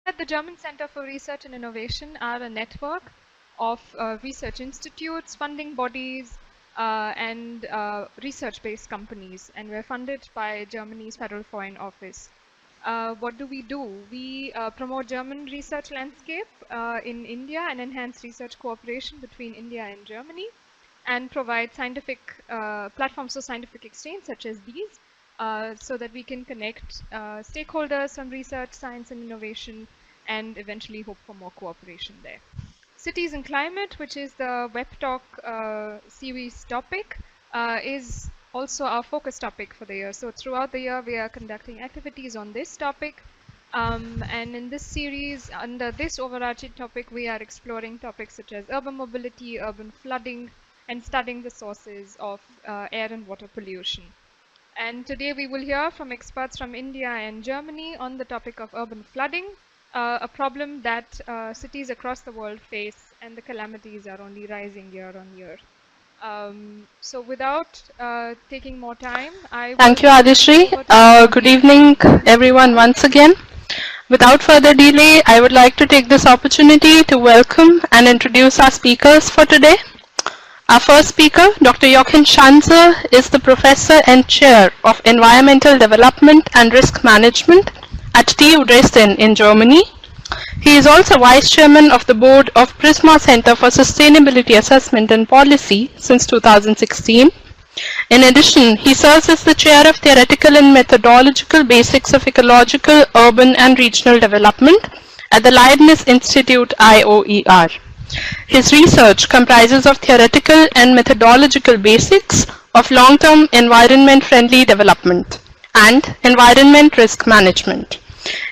At the German Center for Research and Innovation are a network of research institutes, funding bodies, and research-based companies, and we're funded by Germany's Federal Foreign Office. What do? We promote German research landscape in India and enhance research cooperation between India and Germany, and provide scientific platforms for scientific exchange such as these, so that we can connect stakeholders from research, science and innovation, and eventually hope for more cooperation there. Cities and Climate, which is the Web Talk series topic, is also our focus topic for the year. So throughout the year, we are conducting activities on this topic. And in this series, under this overarching topic, we are exploring topics such as urban mobility, urban flooding, and studying the sources of air and water pollution. And today we will hear from experts from India and Germany on the topic of urban flooding, a problem that cities across the world face, and the calamities are only rising year on year. So without taking more time, Thank you, Adishri. Good evening, everyone, once again. Without further delay, I would like to take this opportunity to welcome and introduce our speakers for today. Our first speaker, Dr. Jochen Schanze, is the Professor and Chair of Environmental Development and Risk Management at TU Dresden in Germany. He is also Vice Chairman of the Board of Prisma Center for Sustainability Assessment and Policy since 2016. In addition, he serves as the Chair of Theoretical and Methodological Basics of Ecological, Urban and Regional Development at the Leibniz Institute IOER. His research comprises of theoretical and methodological basics of long-term environment-friendly development and environment risk management.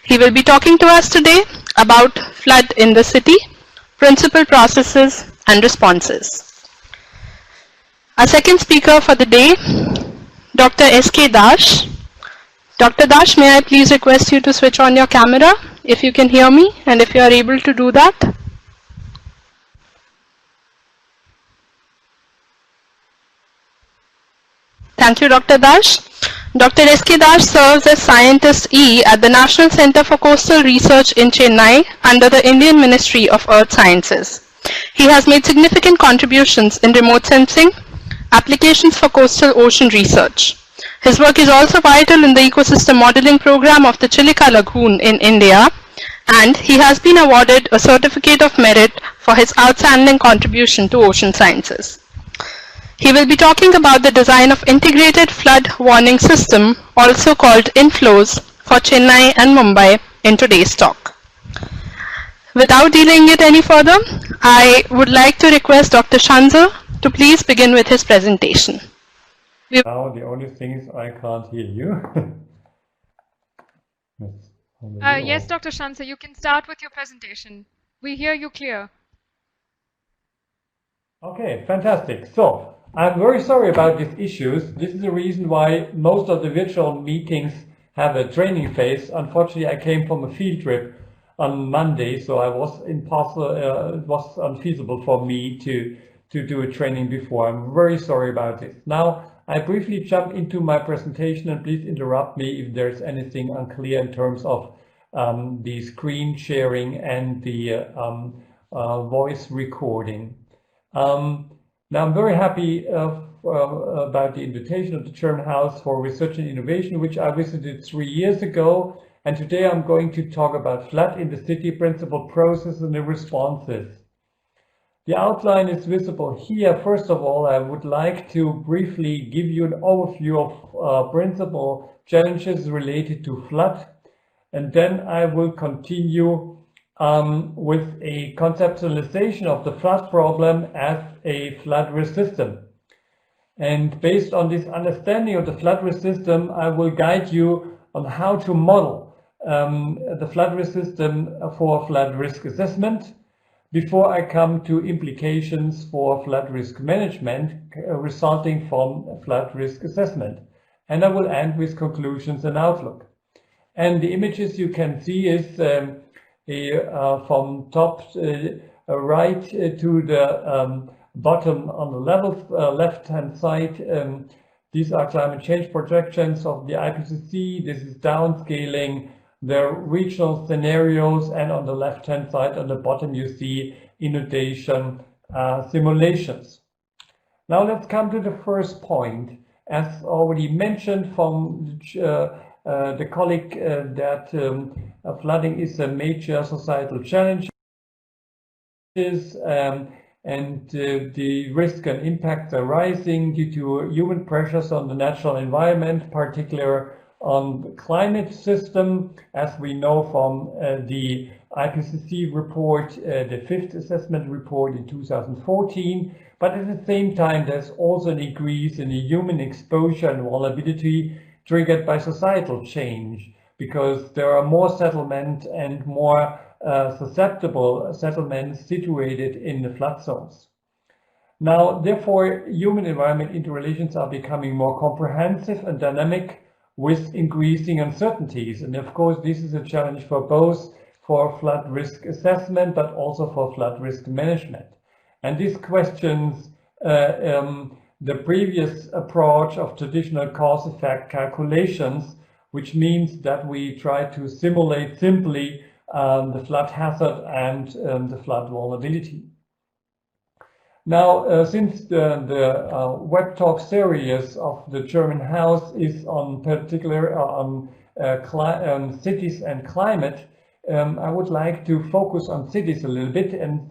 He will be talking to us today about flood in the city, principal processes and responses. Our second speaker for the day, Dr. S.K. Dash. Dr. Dash, may I please request you to switch on your camera if you can hear me and if you are able to do that. Thank you, Dr. Dash. Dr. S.K. Dash serves as Scientist E at the National Center for Coastal Research in Chennai under the Indian Ministry of Earth Sciences. He has made significant contributions in remote sensing, applications for coastal ocean research. His work is also vital in the ecosystem modeling program of the Chilika Lagoon in India, and he has been awarded a Certificate of Merit for his outstanding contribution to ocean sciences. He will be talking about the design of integrated flood warning system, also called INFLOWS, for Chennai and Mumbai in today's talk. Without delaying it any further, I would like to request Dr. Schanze to please begin with his presentation. Now the only thing is I can't hear you. Yes, Dr. Schanze, you can start with your presentation. We hear you clear. Okay, fantastic. So I'm very sorry about these issues. This is the reason why most of the virtual meetings have a training phase. Unfortunately, I came from a field trip on Monday, so it was unfeasible for me to do a training before. I'm very sorry about this. Now, I briefly jump into my presentation, and please interrupt me if there's anything unclear in terms of the screen sharing and the voice recording. Now, I'm very happy about the invitation of the German House for Research and Innovation, which I visited 3 years ago. And today I'm going to talk about flood in the city, principal processes and the responses. The outline is visible here. First of all, I would like to briefly give you an overview of principal challenges related to flood. And then I will continue with a conceptualization of the flood problem as a flood risk system. And based on this understanding of the flood risk system, I will guide you on how to model the flood risk system for flood risk assessment before I come to implications for flood risk management resulting from flood risk assessment. And I will end with conclusions and outlook. And the images you can see is from top right to the bottom on the left-hand side. These are climate change projections of the IPCC. This is downscaling the regional scenarios, and on the left-hand side, on the bottom, you see inundation simulations. Now let's come to the first point. As already mentioned from the colleague that flooding is a major societal challenge, and the risk and impacts are rising due to human pressures on the natural environment, particularly on the climate system, as we know from the IPCC report, the 5th assessment report in 2014. But at the same time, there's also an increase in the human exposure and vulnerability triggered by societal change, because there are more settlement and more susceptible settlements situated in the flood zones. Now, therefore, human-environment interrelations are becoming more comprehensive and dynamic with increasing uncertainties. And of course, this is a challenge for both for flood risk assessment, but also for flood risk management. And this questions the previous approach of traditional cause-effect calculations, which means that we try to simulate simply the flood hazard and the flood vulnerability. Now, since the web talk series of the German House is on particular on cities and climate, I would like to focus on cities a little bit and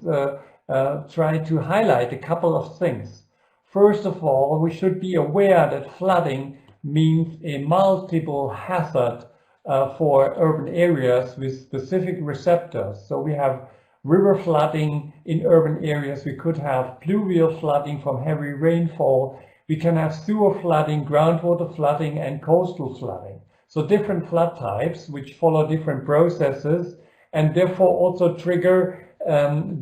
try to highlight a couple of things. First of all, we should be aware that flooding means a multiple hazard for urban areas with specific receptors. So we have river flooding in urban areas, we could have pluvial flooding from heavy rainfall, we can have sewer flooding, groundwater flooding, and coastal flooding. So different flood types which follow different processes and therefore also trigger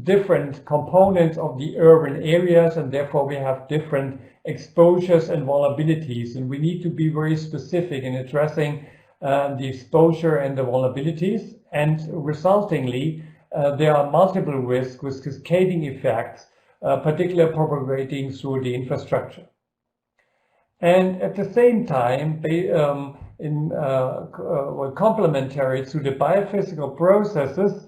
different components of the urban areas, and therefore we have different exposures and vulnerabilities, and we need to be very specific in addressing the exposure and the vulnerabilities, and resultingly there are multiple risks with cascading effects, particularly propagating through the infrastructure. And at the same time, complementary to the biophysical processes,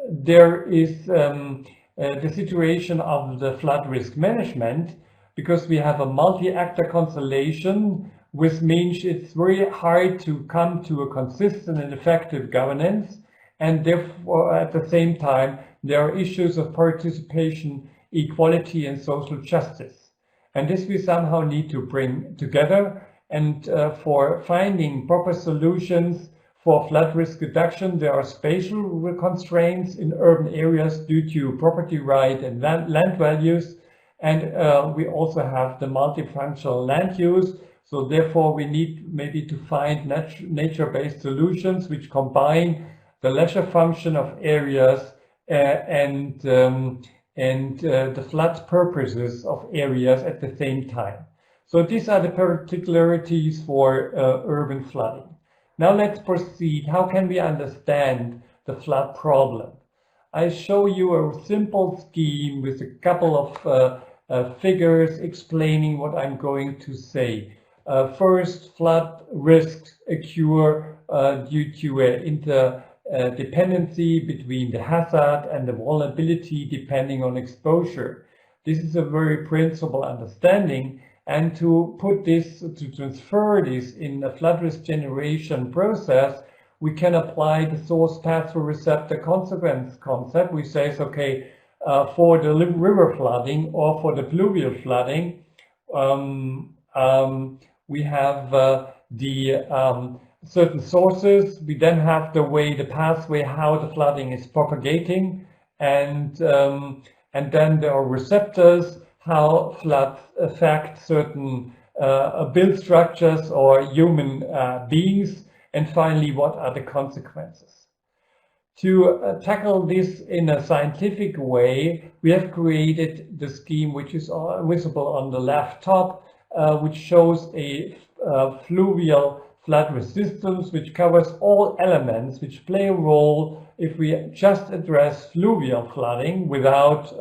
there is the situation of the flood risk management, because we have a multi-actor constellation, which means it's very hard to come to a consistent and effective governance, and therefore at the same time there are issues of participation, equality, and social justice. And this we somehow need to bring together, and for finding proper solutions for flood risk reduction, there are spatial constraints in urban areas due to property right and land values, and we also have the multifunctional land use. So therefore we need maybe to find nature-based solutions which combine the leisure function of areas and the flood purposes of areas at the same time. So these are the particularities for urban flooding. Now let's proceed. How can we understand the flood problem? I show you a simple scheme with a couple of figures explaining what I'm going to say. First, flood risks occur due to interdependency between the hazard and the vulnerability depending on exposure. This is a very principal understanding, and to put this, to transfer this in the flood risk generation process, we can apply the source path through receptor consequence concept, which says, okay, for the river flooding or for the pluvial flooding, we have the certain sources. We then have the pathway, how the flooding is propagating, and then there are receptors, how floods affect certain build structures or human beings, and finally, what are the consequences. To tackle this in a scientific way, we have created the scheme which is visible on the left top, which shows a fluvial flood resistance, which covers all elements which play a role if we just address fluvial flooding without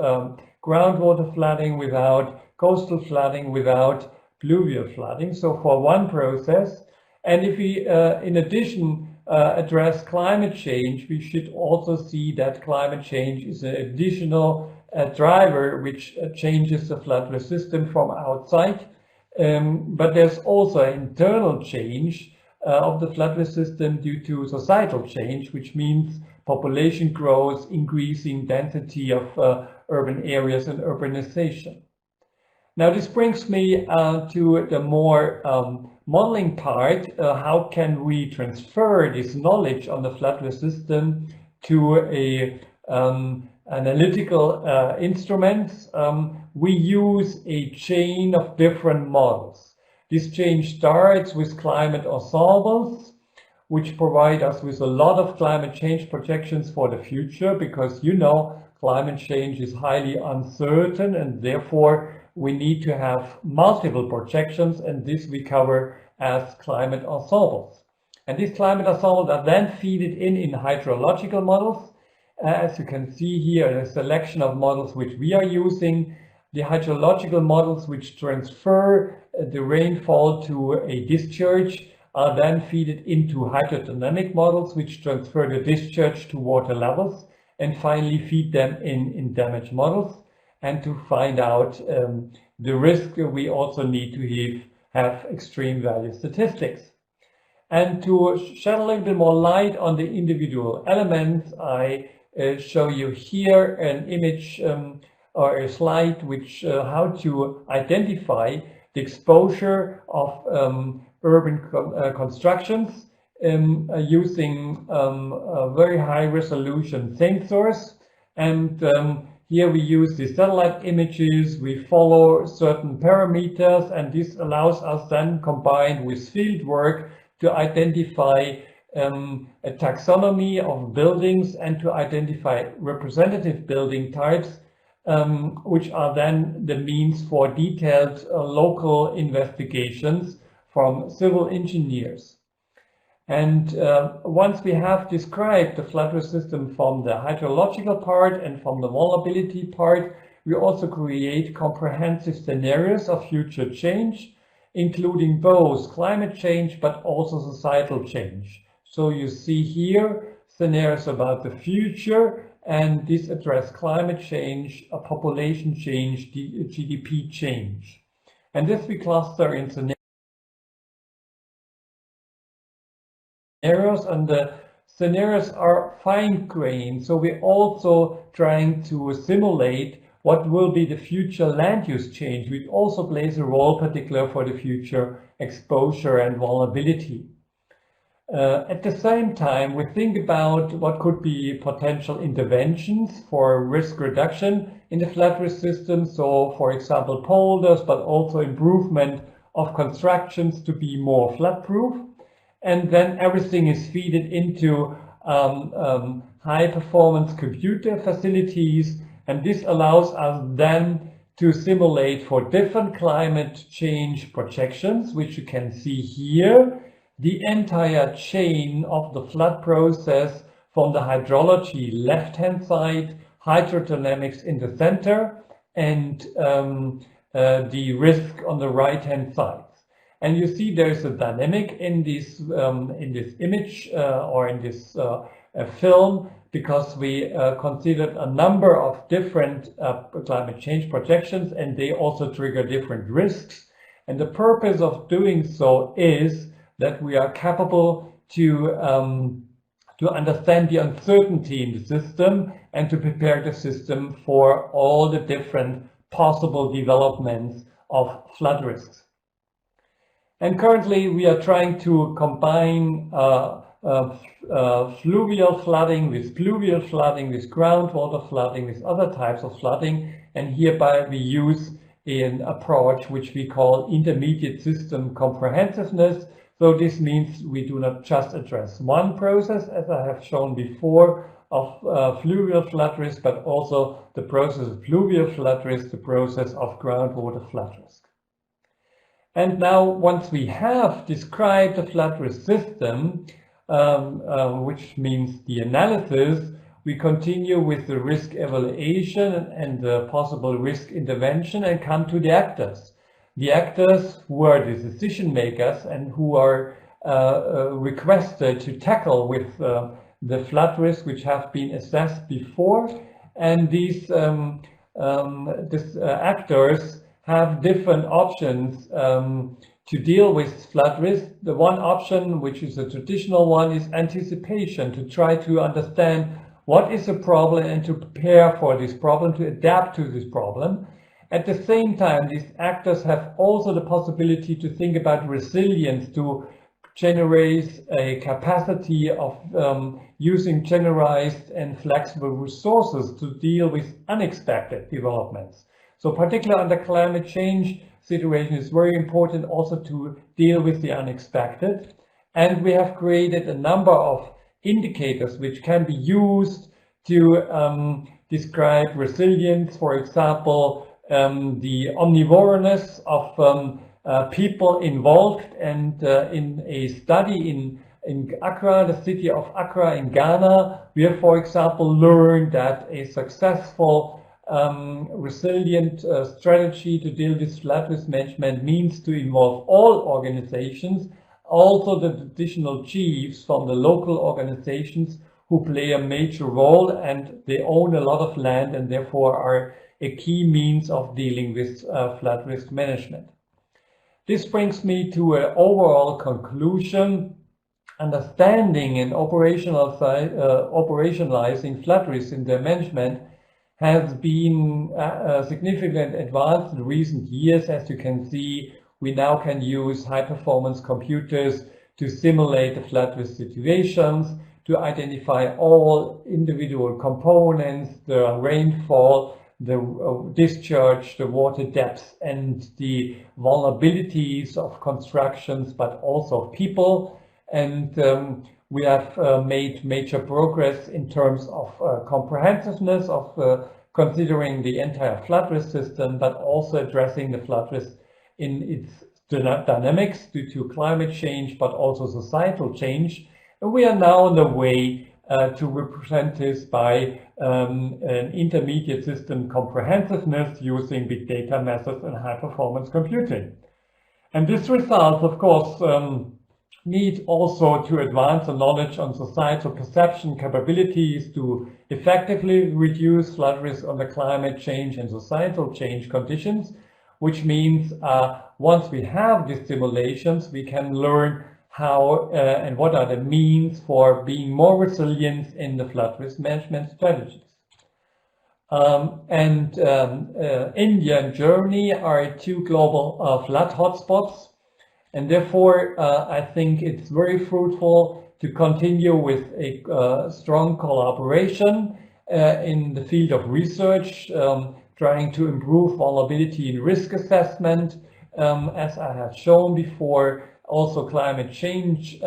groundwater flooding, without coastal flooding, without pluvial flooding. So for one process, And if we, in addition, address climate change, we should also see that climate change is an additional driver which changes the flood risk system from outside. But there's also internal change of the flood risk system due to societal change, which means population growth, increasing density of urban areas and urbanization. Now this brings me to the more modeling part. How can we transfer this knowledge on the flood risk system to a analytical instruments? We use a chain of different models. This chain starts with climate ensembles, which provide us with a lot of climate change projections for the future, because you know climate change is highly uncertain, and therefore we need to have multiple projections, and this we cover as climate ensembles. And these climate ensembles are then fed in hydrological models. As you can see here, a selection of models which we are using. The hydrological models which transfer the rainfall to a discharge are then fed into hydrodynamic models which transfer the discharge to water levels, and finally feed them in damage models. And to find out the risk, we also need to have extreme value statistics. And to shed a little bit more light on the individual elements, I show you here an image or a slide which how to identify the exposure of urban constructions using very high resolution sensors. And here we use the satellite images, we follow certain parameters, and this allows us then, combined with field work, to identify a taxonomy of buildings and to identify representative building types, which are then the means for detailed local investigations from civil engineers. And once we have described the flood risk system from the hydrological part and from the vulnerability part, we also create comprehensive scenarios of future change, including both climate change but also societal change. So you see here scenarios about the future, and this address climate change, population change, GDP change. And this we cluster in scenarios, and the scenarios are fine-grained. So we're also trying to simulate what will be the future land use change, which also plays a role, particularly for the future exposure and vulnerability. At the same time, we think about what could be potential interventions for risk reduction in the flood risk system. So, for example, polders, but also improvement of constructions to be more flood-proof. And then everything is fed into high-performance computer facilities, and this allows us then to simulate for different climate change projections, which you can see here, the entire chain of the flood process from the hydrology left-hand side, hydrodynamics in the center, and the risk on the right-hand side. And you see there's a dynamic in this image or in this film, because we considered a number of different climate change projections, and they also trigger different risks. And the purpose of doing so is that we are capable to understand the uncertainty in the system and to prepare the system for all the different possible developments of flood risks. And currently we are trying to combine fluvial flooding with pluvial flooding, with groundwater flooding, with other types of flooding, and hereby we use an approach which we call intermediate system comprehensiveness. So this means we do not just address one process, as I have shown before, of fluvial flood risk, but also the process of pluvial flood risk, the process of groundwater flood risk. And now, once we have described the flood risk system, which means the analysis, we continue with the risk evaluation and the possible risk intervention and come to the actors. The actors who are the decision makers and who are requested to tackle with the flood risk which have been assessed before. And these actors have different options to deal with flood risk. The one option, which is a traditional one, is anticipation, to try to understand what is the problem and to prepare for this problem, to adapt to this problem. At the same time, these actors have also the possibility to think about resilience, to generate a capacity of using generalized and flexible resources to deal with unexpected developments. So particularly under climate change situation, it's very important also to deal with the unexpected. And we have created a number of indicators which can be used to describe resilience. For example, the omnivoreness of people involved, and in a study in Accra, the city of Accra in Ghana, we have, for example, learned that a successful resilient strategy to deal with flood risk management means to involve all organizations, also the traditional chiefs from the local organizations who play a major role, and they own a lot of land and therefore are a key means of dealing with flood risk management. This brings me to an overall conclusion. Understanding and operationalizing flood risk in their management has been a significant advance in recent years. As you can see, we now can use high-performance computers to simulate the flood risk situations, to identify all individual components, the rainfall, the discharge, the water depth, and the vulnerabilities of constructions, but also of people. And we have made major progress in terms of comprehensiveness of considering the entire flood risk system, but also addressing the flood risk in its dynamics due to climate change, but also societal change. And we are now on the way to represent this by an intermediate system comprehensiveness using big data methods and high performance computing. And this result, of course, need also to advance the knowledge on societal perception capabilities to effectively reduce flood risk under climate change and societal change conditions, which means once we have these simulations, we can learn how and what are the means for being more resilient in the flood risk management strategies. India and Germany are two global flood hotspots. And therefore, I think it's very fruitful to continue with a strong collaboration in the field of research, trying to improve vulnerability and risk assessment, as I have shown before, also climate change,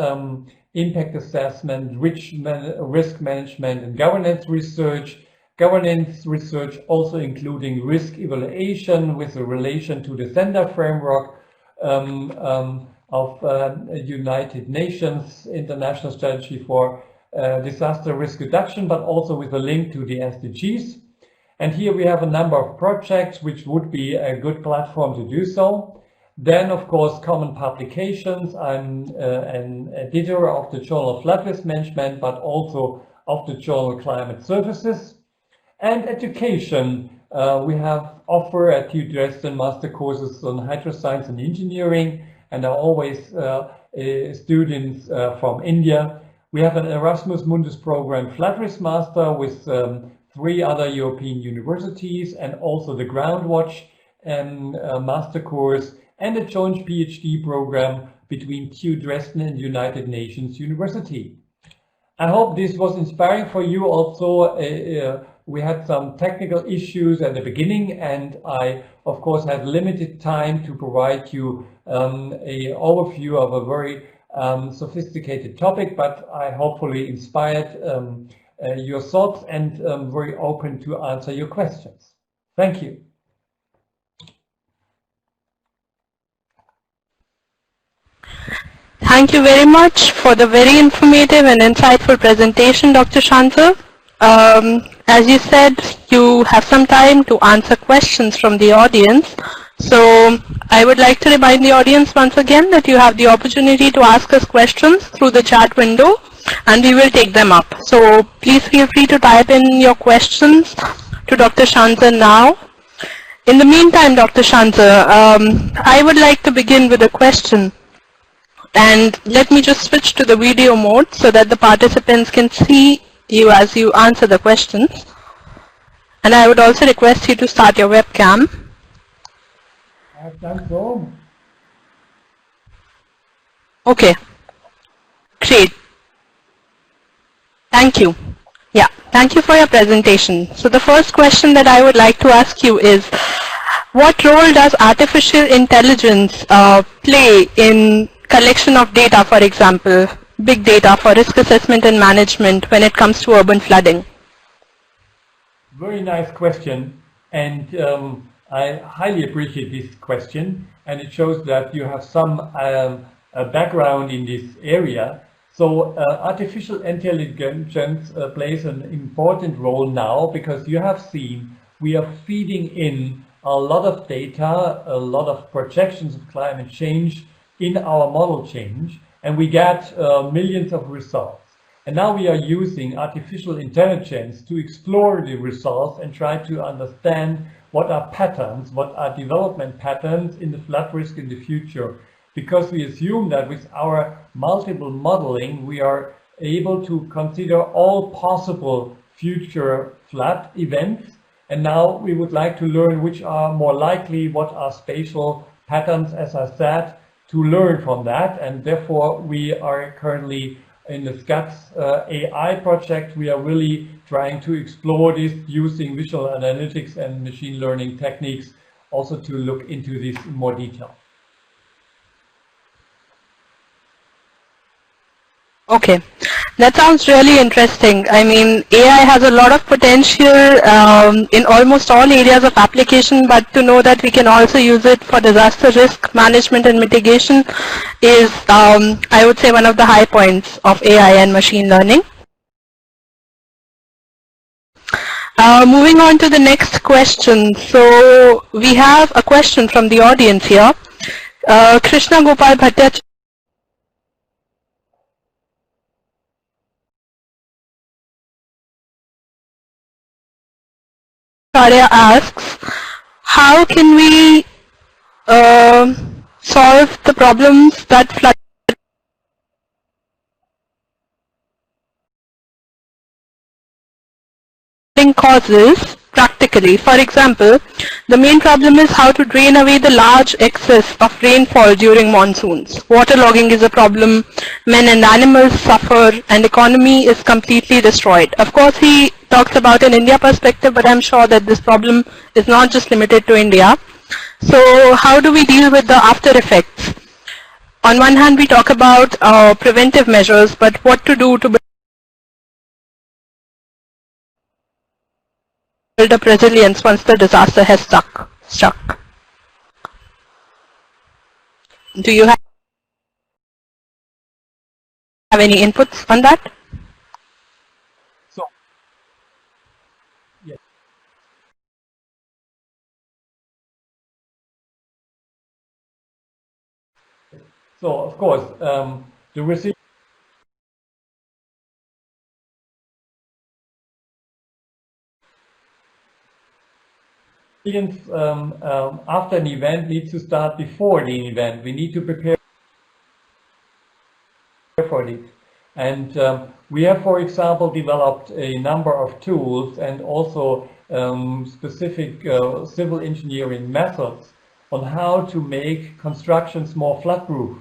impact assessment, risk management, and governance research. Governance research also including risk evaluation with a relation to the Sender framework of United Nations International Strategy for Disaster Risk Reduction, but also with a link to the SDGs. And here we have a number of projects which would be a good platform to do so. Then, of course, common publications. I'm an editor of the Journal of Flood Risk Management, but also of the Journal Climate Services. And education. We have offer at TU Dresden master courses on hydroscience and engineering, and are always students from India. We have an Erasmus Mundus program flood risk master with 3 other European universities, and also the Groundwatch master course, and a joint PhD program between TU Dresden and United Nations University. I hope this was inspiring for you also. We had some technical issues at the beginning, and I, of course, had limited time to provide you an overview of a very sophisticated topic, but I hopefully inspired your thoughts, and very open to answer your questions. Thank you. Thank you very much for the very informative and insightful presentation, Dr. Schanze. As you said, you have some time to answer questions from the audience. So I would like to remind the audience once again that you have the opportunity to ask us questions through the chat window and we will take them up. So please feel free to type in your questions to Dr. Schanze now. In the meantime, Dr. Schanze, I would like to begin with a question. And let me just switch to the video mode so that the participants can see you as you answer the questions. And I would also request you to start your webcam. I've done so. Okay, great. Thank you. Yeah, thank you for your presentation. So the first question that I would like to ask you is, what role does artificial intelligence play in collection of data, for example, big data for risk assessment and management when it comes to urban flooding? Very nice question, and I highly appreciate this question, and it shows that you have some background in this area. So artificial intelligence plays an important role now, because you have seen we are feeding in a lot of data, a lot of projections of climate change in our model change, and we get millions of results. And now we are using artificial intelligence to explore the results and try to understand what are patterns, what are development patterns in the flood risk in the future. Because we assume that with our multiple modeling, we are able to consider all possible future flood events. And now we would like to learn which are more likely, what are spatial patterns, as I said, to learn from that. And therefore, we are currently in the SCATS AI project. We are really trying to explore this using visual analytics and machine learning techniques, also to look into this in more detail. Okay, that sounds really interesting. I mean, AI has a lot of potential in almost all areas of application, but to know that we can also use it for disaster risk management and mitigation is, I would say, one of the high points of AI and machine learning. Moving on to the next question. So we have a question from the audience here. Krishna Gopal Bhattacharya asks, how can we solve the problems that flooding causes practically? For example, the main problem is how to drain away the large excess of rainfall during monsoons. Waterlogging is a problem, men and animals suffer, and economy is completely destroyed. Of course, he talks about an India perspective, but I'm sure that this problem is not just limited to India. So how do we deal with the after effects? On one hand, we talk about preventive measures, but what to do to build up resilience once the disaster has struck? Do you have any inputs on that? So, yes. So, of course, the resilience after an event needs to start before the event. We need to prepare for it. And we have, for example, developed a number of tools and also specific civil engineering methods on how to make constructions more flood-proof.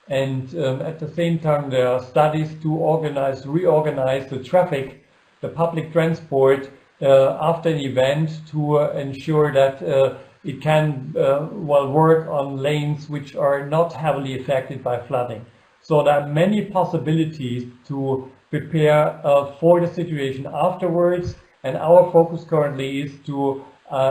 And at the same time, there are studies to reorganize the traffic, the public transport, after an event to ensure that it can work on lanes which are not heavily affected by flooding. So there are many possibilities to prepare for the situation afterwards, and our focus currently is to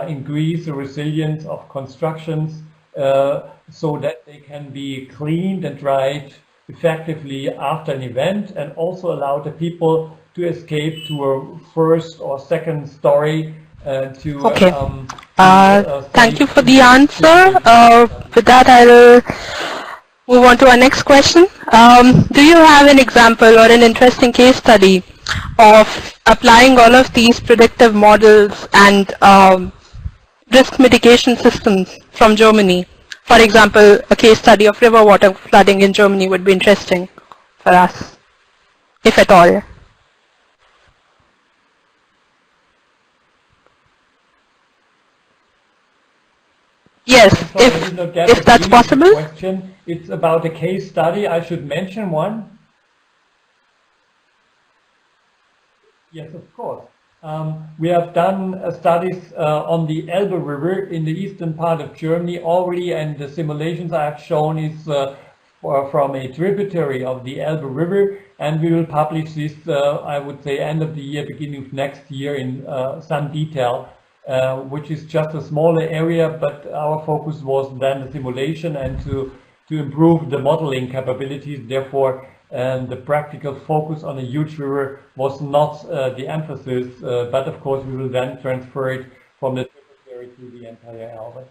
increase the resilience of constructions so that they can be cleaned and dried effectively after an event, and also allow the people to escape to a first or second story to Thank you for the answer. With that, I'll move on to our next question. Do you have an example or an interesting case study of applying all of these predictive models and risk mitigation systems from Germany? For example, a case study of river water flooding in Germany would be interesting for us, if at all. Yes, if that's possible. Question. It's about a case study. I should mention one. Yes, of course. We have done studies on the Elbe River in the eastern part of Germany already, and the simulations I have shown is from a tributary of the Elbe River, and we will publish this, I would say, end of the year, beginning of next year in some detail, which is just a smaller area, but our focus was then the simulation and to improve the modeling capabilities. Therefore, the practical focus on a huge river was not the emphasis, but of course we will then transfer it from the tributary to the entire Elbe.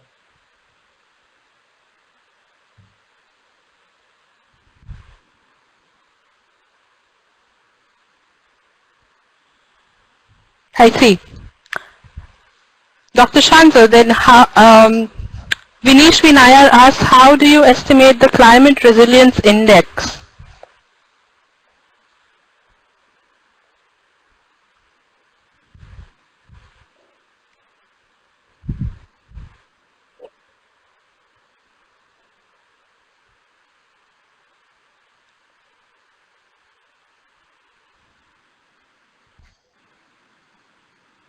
I see. Dr. Schanze, then Vinesh Vinayar asks, how do you estimate the climate resilience index?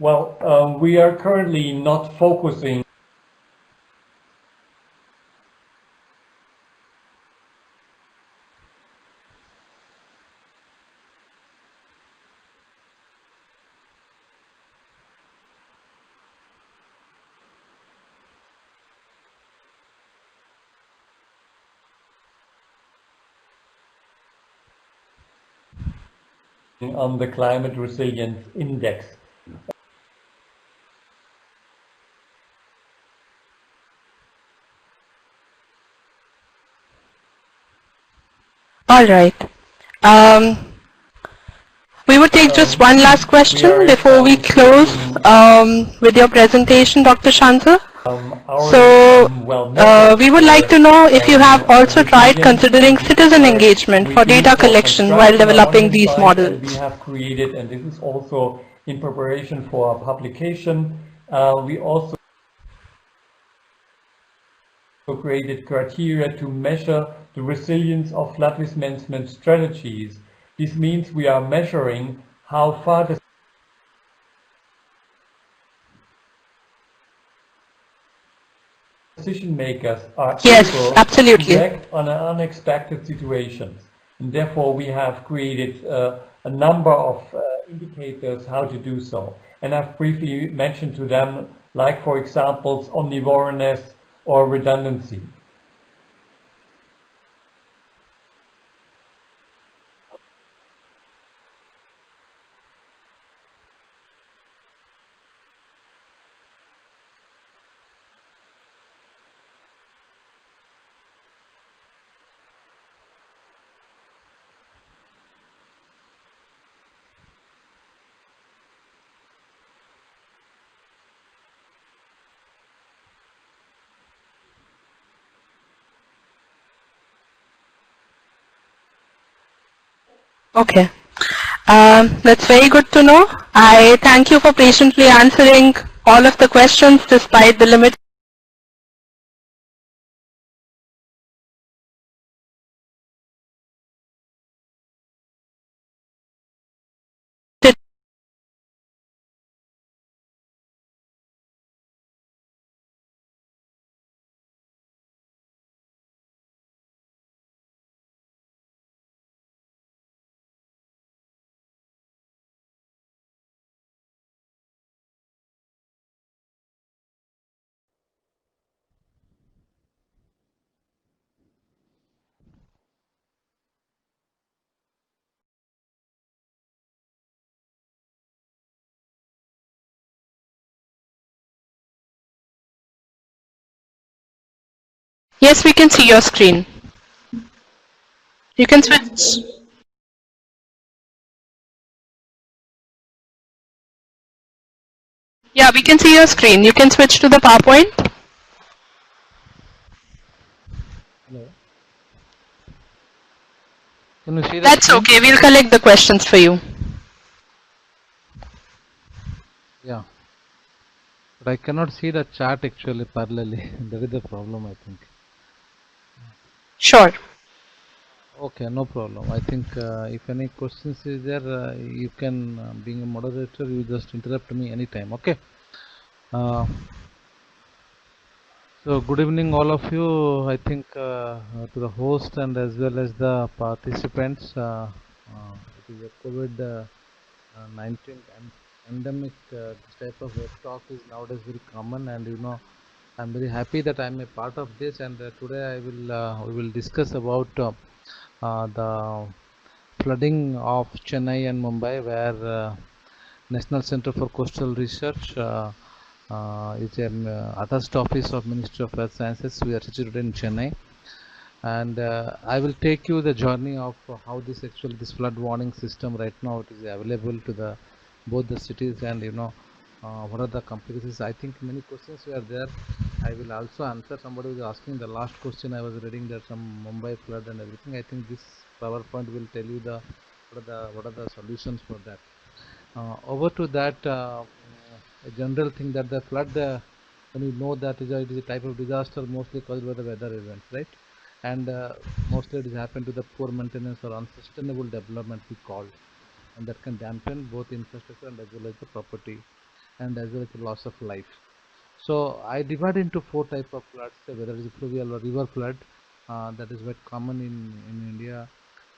Well, we are currently not focusing on the climate resilience index. All right. We would take just one last question before we close with your presentation, Dr. Schanze. So we would like to know if you have also tried considering citizen engagement for data collection while developing these models. We have created, and this is also in preparation for our publication. We also created criteria to measure the resilience of flood risk management strategies. This means we are measuring how far the decision makers are able to act on unexpected situations. And therefore we have created a number of indicators how to do so. And I've briefly mentioned to them, like for example, omnivoreness or redundancy. Okay. That's very good to know. I thank you for patiently answering all of the questions despite the limited Yes, we can see your screen. You can switch. Yeah, we can see your screen. You can switch to the PowerPoint. Hello. Can you see the That's screen? okay. We'll collect the questions for you. Yeah. But I cannot see the chart actually parallelly. That is the problem, I think. Sure. Okay, no problem. I think if any questions is there, you can, being a moderator, you just interrupt me anytime. Okay. Uh, so good evening, all of you. I think to the host and as well as the participants. It is a COVID 19 pandemic. This type of web talk is nowadays very common, and I'm very happy that I'm a part of this. And today we will discuss about the flooding of Chennai and Mumbai, where National Center for Coastal Research is an attached office of Ministry of Earth Sciences. We are situated in Chennai, and I will take you the journey of how this flood warning system right now it is available to the both the cities, and what are the complications. I think many questions were there. I will also answer. Somebody was asking the last question. I was reading that some Mumbai flood and everything. I think this PowerPoint will tell you the what are the solutions for that. Over to that, a general thing that the flood, when you know that it is a type of disaster mostly caused by the weather events, right? And mostly it is happened to the poor maintenance or unsustainable development we call, and that can dampen both infrastructure and as well as the property, and as well as the loss of life. So I divide into four type of floods, whether it is fluvial or river flood. That is quite common in India,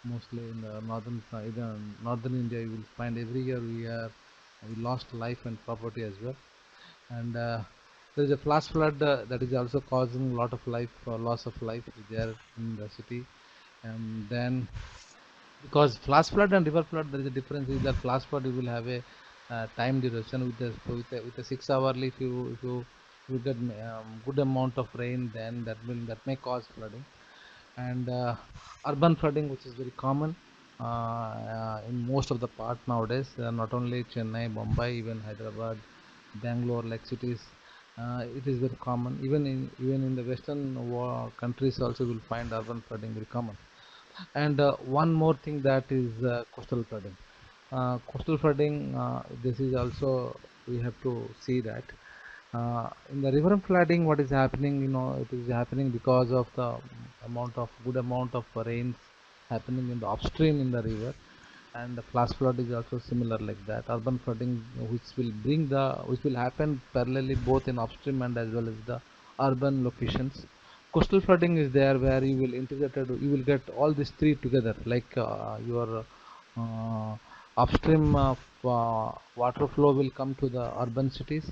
mostly in the northern side. Northern India, you will find every year we lost life and property as well. And there is a flash flood that is also causing a lot of life loss of life there in the city. And then, because flash flood and river flood, there is a difference is that flash flood you will have a time duration with a 6 hourly. If you get good amount of rain, then that may cause flooding. And urban flooding, which is very common in most of the part nowadays, not only Chennai, Mumbai, even Hyderabad, Bangalore, like cities. It is very common. Even in the western countries also will find urban flooding very common. And one more thing, that is coastal flooding. Coastal flooding, this is also, we have to see that in the river flooding, what is happening, it is happening because of the good amount of rains happening in the upstream in the river. And the flash flood is also similar like that. Urban flooding, which will happen parallelly both in upstream and as well as the urban locations. Coastal flooding is there where you will get all these three together, like your upstream water flow will come to the urban cities,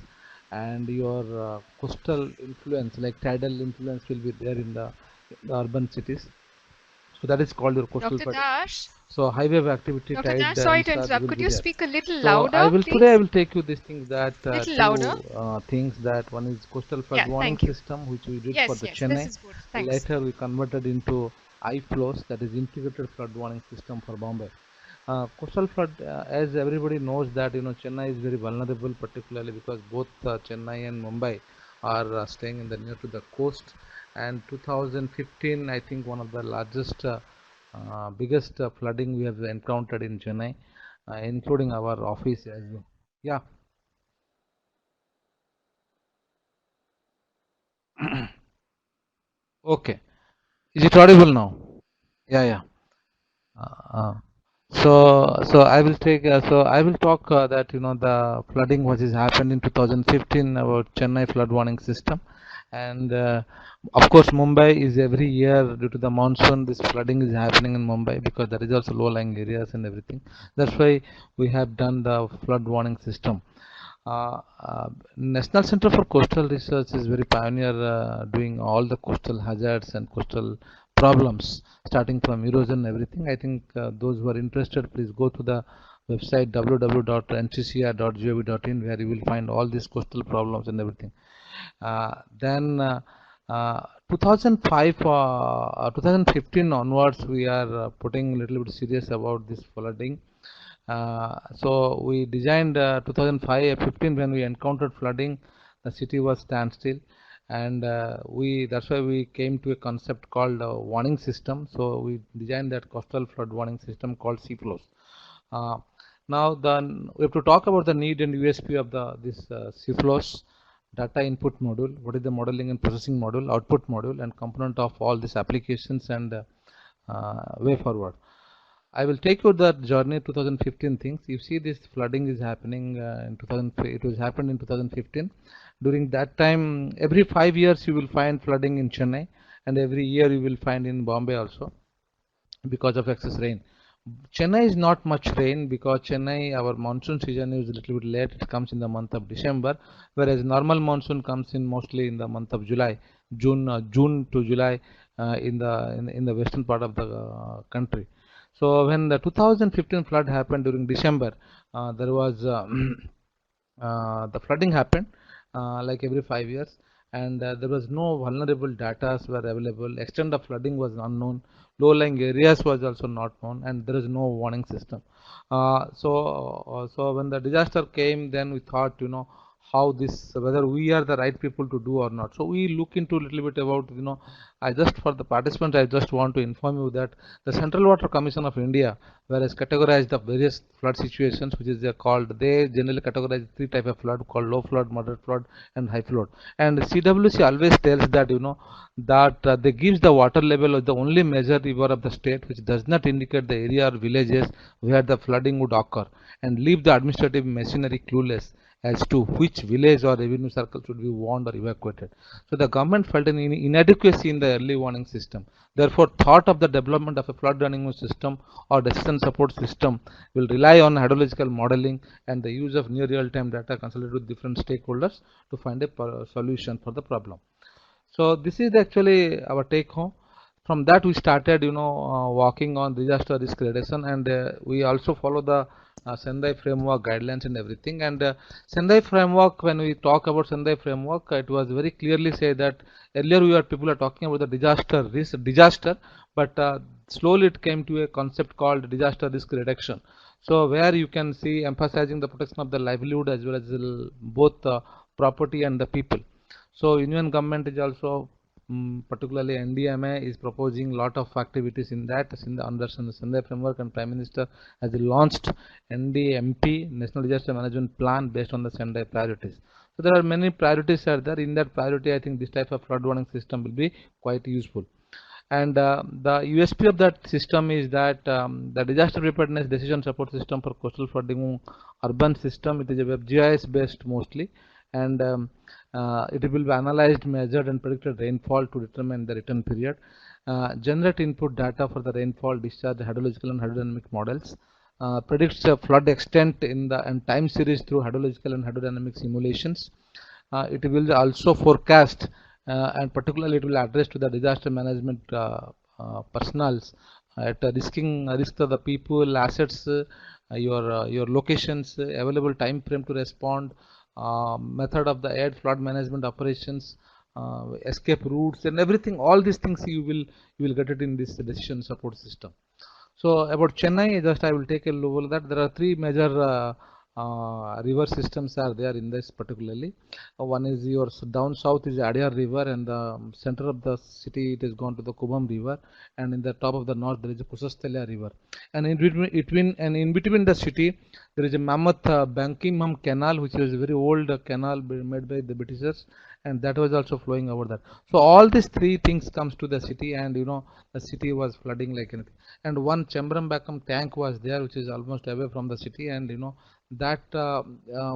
and your coastal influence, like tidal influence, will be there in the urban cities. So that is called your coastal Dr. flooding. Dash, So highway activity, Dr. tide Dash, sorry to surge interrupt. will Could be you there. speak a little So louder, today I please? will take you these things, that Little two louder. things, that one is coastal flood Yeah, warning thank you. system, which we did for Yes, the yes, this Chennai. is good. Thanks. Later we converted into I-flows, that is integrated flood warning system for Bombay. Coastal flood, as everybody knows that Chennai is very vulnerable, particularly because both Chennai and Mumbai are staying in the near to the coast. And 2015, I think one of the largest biggest flooding we have encountered in Chennai, including our office as well. Yeah. Okay. Is it audible now? Yeah, yeah. Uh, so I will take. So I will talk that the flooding which has happened in 2015 about Chennai flood warning system, and of course Mumbai is every year due to the monsoon. This flooding is happening in Mumbai because there is also low-lying areas and everything. That's why we have done the flood warning system. National Center for Coastal Research is very pioneer, doing all the coastal hazards and coastal problems, starting from erosion and everything. I think those who are interested, please go to the website www.nccr.gov.in, where you will find all these coastal problems and everything. Then 2005 2015 onwards we are putting a little bit serious about this flooding. So we designed 2005-15 when we encountered flooding, the city was standstill, and that's why we came to a concept called warning system. So we designed that coastal flood warning system called CFLOS. Now we have to talk about the need and USP of this CFLOS data input module. What is the modeling and processing module, output module, and component of all these applications and way forward. I will take you the journey 2015 things. You see this flooding is happening in 2000. It was happened in 2015. During that time, every 5 years you will find flooding in Chennai, and every year you will find in Bombay also because of excess rain. Chennai is not much rain because Chennai, our monsoon season is a little bit late. It comes in the month of December, whereas normal monsoon comes in mostly in the month of July, June to July in the western part of the country. So when the 2015 flood happened during December, there was the flooding happened like every 5 years, and there was no vulnerable data were available. Extent of flooding was unknown. Low-lying areas was also not known, and there is no warning system. So when the disaster came, then we thought, how this, whether we are the right people to do or not. So we look into a little bit about, for the participants, I just want to inform you that the Central Water Commission of India, whereas categorized the various flood situations, which is they generally categorize 3 types of flood called low flood, moderate flood, and high flood. And CWC always tells that, that they gives the water level as the only major river of the state, which does not indicate the area or villages where the flooding would occur, and leave the administrative machinery clueless as to which village or revenue circle should be warned or evacuated. So the government felt an inadequacy in the early warning system. Therefore, thought of the development of a flood warning system or decision support system will rely on hydrological modeling and the use of near real-time data consolidated with different stakeholders to find a solution for the problem. So this is actually our take home. From that we started, working on disaster risk reduction, and we also follow the Sendai framework guidelines and everything. And Sendai framework, when we talk about Sendai framework, it was very clearly said that earlier people are talking about the disaster, but slowly it came to a concept called disaster risk reduction. So where you can see emphasizing the protection of the livelihood as well as both property and the people. So Union government is also particularly NDMA is proposing lot of activities in that under Sendai framework, and Prime Minister has launched NDMP, National Disaster Management Plan, based on the Sendai priorities. So there are many priorities are there. In that priority, I think this type of flood warning system will be quite useful. And the USP of that system is that the disaster preparedness decision support system for coastal flooding urban system, it is a web GIS based mostly, and it will be analyzed, measured, and predicted rainfall to determine the return period. Generate input data for the rainfall, discharge, hydrological and hydrodynamic models. Predicts flood extent and time series through hydrological and hydrodynamic simulations. It will also forecast, and particularly it will address to the disaster management personals at risk to the people, assets, your locations, available time frame to respond, method of the aid, flood management operations, escape routes, and everything. All these things you will get it in this decision support system. So about Chennai, I will take a look at that. There are 3 major river systems are there in this particularly. One is your down south is Adyar River, and the center of the city it has gone to the Kubam River, and in the top of the north there is a Kusasthalya River, and in between the city there is a mammoth Bankingham Canal, which is a very old canal made by the Britishers, and that was also flowing over that. So all these 3 things comes to the city, and the city was flooding like anything. And one Chembrambakam tank was there, which is almost away from the city, and that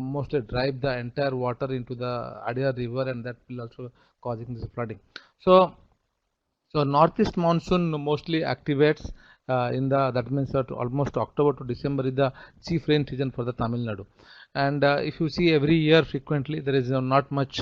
mostly drive the entire water into the Adyar River, and that will also causing this flooding. So northeast monsoon mostly activates that means that almost October to December is the chief rain season for the Tamil Nadu. And if you see every year frequently there is not much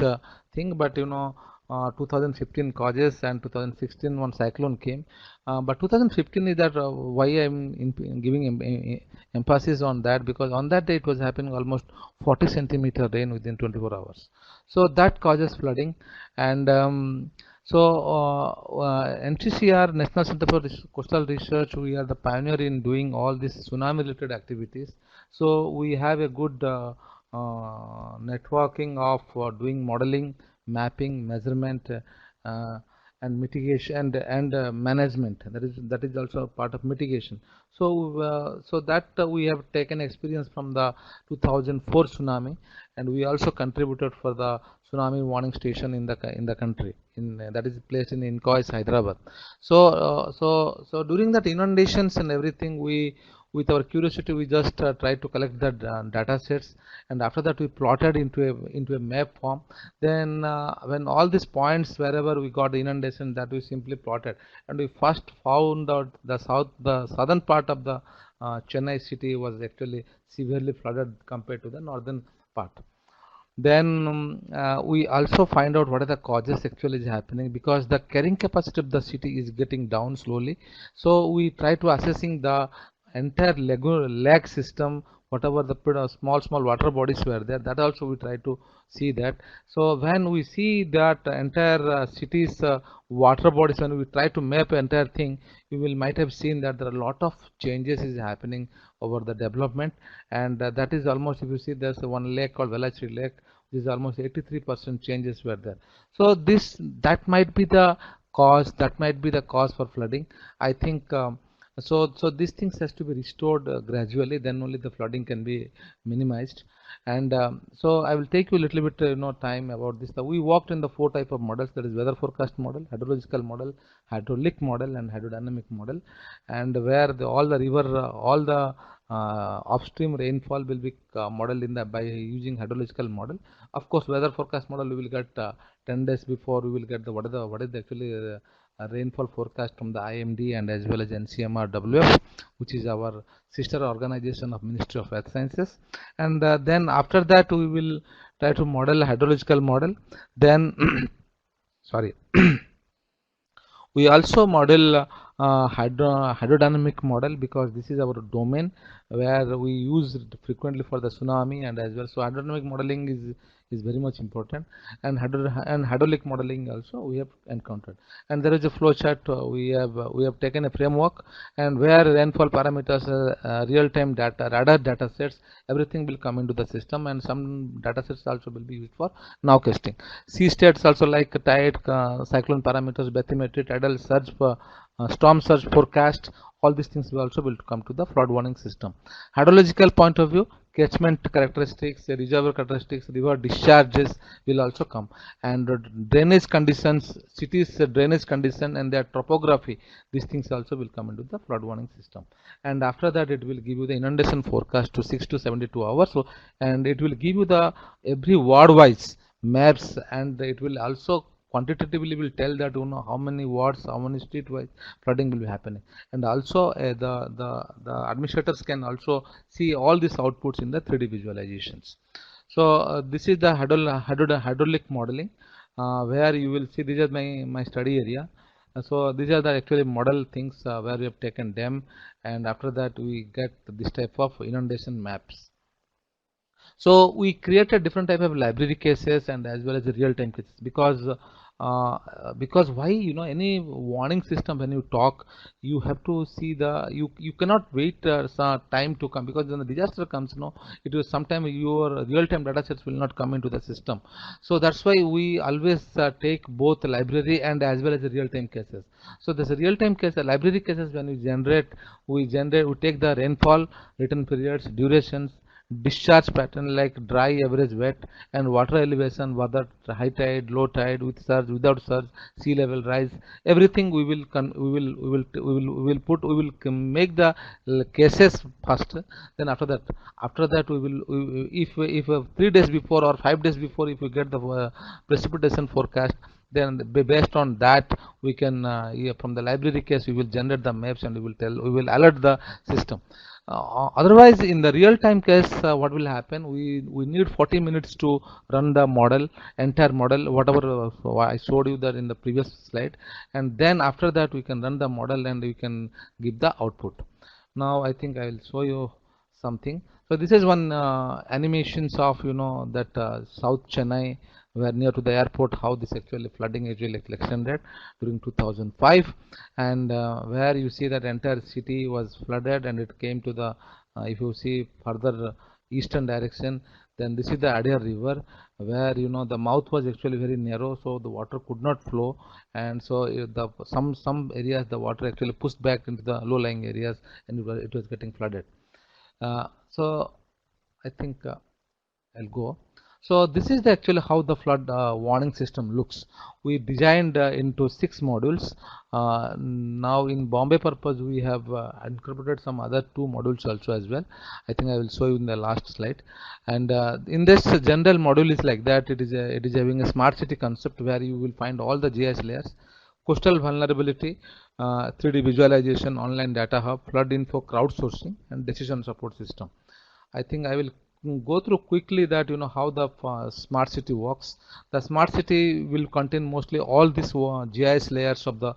thing, but 2015 causes, and 2016 one cyclone came, but 2015 is that why I'm giving emphasis on that, because on that day it was happening almost 40 centimeter rain within 24 hours. So that causes flooding, and So NCCR, National Center for Coastal Research, we are the pioneer in doing all these tsunami related activities. So we have a good networking of doing modeling, mapping, measurement, uh, and mitigation and management. That is also a part of mitigation. So that we have taken experience from the 2004 tsunami, and we also contributed for the tsunami warning station in the country, that is placed in Incois, Hyderabad. So during that inundations and everything, we, with our curiosity, we just tried to collect the data sets, and after that we plotted into a map form. Then when all these points wherever we got the inundation, that we simply plotted, and we first found out the southern part of the Chennai city was actually severely flooded compared to the northern part. Then we also find out what are the causes actually is happening, because the carrying capacity of the city is getting down slowly. So we try to assessing the entire lake system, whatever the small water bodies were there, that also we try to see that. So when we see that entire city's water bodies, when we try to map entire thing, you will might have seen that there are a lot of changes is happening over the development. And that is almost, if you see, there's one lake called Velachri Lake, which is almost 83% changes were there. So that might be the cause, for flooding, I think. So these things has to be restored gradually, then only the flooding can be minimized. And so I will take you a little bit time about this. We worked in the 4 type of models, that is weather forecast model, hydrological model, hydraulic model, and hydrodynamic model, and where all the river, all the upstream rainfall will be modeled by using hydrological model. Of course, weather forecast model, we will get 10 days before, we will get the what is the actually rainfall forecast from the IMD and as well as NCMR WF, which is our sister organization of Ministry of Earth Sciences. And then after that we will try to model a hydrological model. Then sorry. We also model hydrodynamic model, because this is our domain where we use it frequently for the tsunami and as well. So hydrodynamic modeling is very much important, and hydraulic modeling also we have encountered. And there is a flow chart. We have taken a framework, and where rainfall parameters, real-time data, radar data sets, everything will come into the system, and some data sets also will be used for nowcasting. Sea states also, like tide, cyclone parameters, bathymetry, tidal surge, storm surge forecast, all these things will also will come to the flood warning system. Hydrological point of view, catchment characteristics, reservoir characteristics, river discharges will also come, and drainage conditions, cities drainage condition and their topography, these things also will come into the flood warning system. And after that it will give you the inundation forecast to 6 to 72 hours. So, and it will give you the every ward wise maps, and it will also quantitatively will tell that how many wards, how many street wise flooding will be happening. And also the administrators can also see all these outputs in the 3D visualizations. So this is the hydraulic modeling, where you will see, these are my study area. So these are the actually model things where we have taken them, and after that we get this type of inundation maps. So we created different type of library cases and as well as the real-time cases, because why, any warning system, when you talk, you have to see you cannot wait some time to come, because when the disaster comes, it will sometime your real-time data sets will not come into the system. So that's why we always take both library and as well as the real-time cases. So there's a real-time case, the library cases, when we take the rainfall, return periods, durations, discharge pattern like dry, average, wet, and water elevation, whether high tide, low tide, with surge, without surge, sea level rise, everything we will make the cases first. Then after that we will, if 3 days before or 5 days before, if we get the precipitation forecast, then based on that we can from the library case we will generate the maps, and we will alert the system. Otherwise, in the real-time case, what will happen? We need 40 minutes to run the model, entire model, whatever I showed you that in the previous slide, and then after that we can run the model and we can give the output. Now I think I will show you something. So this is one animations of that South Chennai, were near to the airport, how this actually flooding actually extended during 2005, and where you see that entire city was flooded, and it came to the if you see further eastern direction, then this is the Adyar river, where the mouth was actually very narrow, so the water could not flow, and so the some areas the water actually pushed back into the low lying areas, and it was getting flooded. So I think I'll go. So this is actually how the flood warning system looks. We designed into 6 modules. Now in Bombay purpose, we have incorporated some other 2 modules also as well. I think I will show you in the last slide. And in this general module is like that. It is having a smart city concept where you will find all the GIS layers, coastal vulnerability, 3D visualization, online data hub, flood info, crowdsourcing, and decision support system. I think I will go through quickly that how the smart city works. The smart city will contain mostly all these GIS layers of the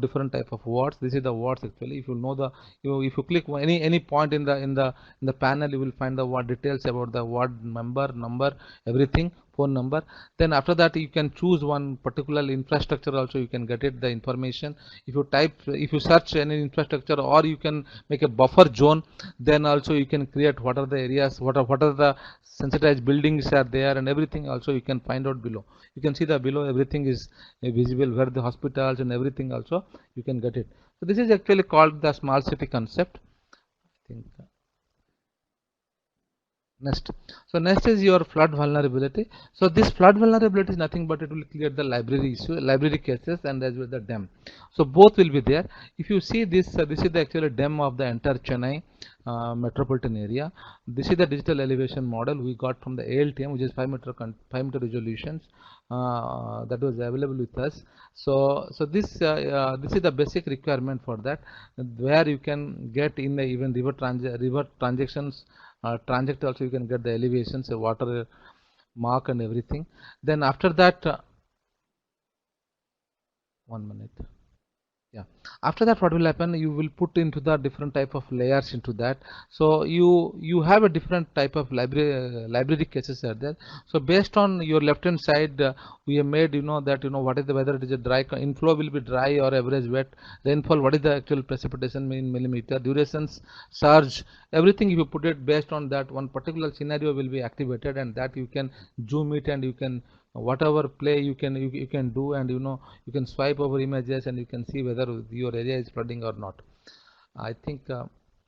different type of words. This is the words actually. If you know the if you click any point in the panel, you will find the word details about the word number, everything, phone number. Then after that you can choose one particular infrastructure also, you can get it the information. If you search any infrastructure, or you can make a buffer zone, then also you can create what are the areas, what are the sensitized buildings are there, and everything also you can find out below. You can see the below everything is visible, where the hospitals and everything also you can get it. So this is actually called the smart city concept. I think next. So next is your flood vulnerability. So this flood vulnerability is nothing but it will clear the library cases, and as well the dam. So both will be there. If you see this, this is the actual dam of the entire Chennai metropolitan area. This is the digital elevation model we got from the ALTM, which is 5 meter resolutions that was available with us. So this is the basic requirement for that, where you can get in the even river transactions. Transit also you can get the elevations, a water mark and everything. Then after that, 1 minute. Yeah, after that what will happen, you will put into the different type of layers into that. So you have a different type of library cases are there. So based on your left hand side, we have made that what is the, whether it is a dry inflow will be dry or average wet, rainfall, what is the actual precipitation in millimeter, durations, surge, everything. If you put it based on that, one particular scenario will be activated, and that you can zoom it, and you can whatever play you can do, and you can swipe over images, and you can see whether your area is flooding or not. I think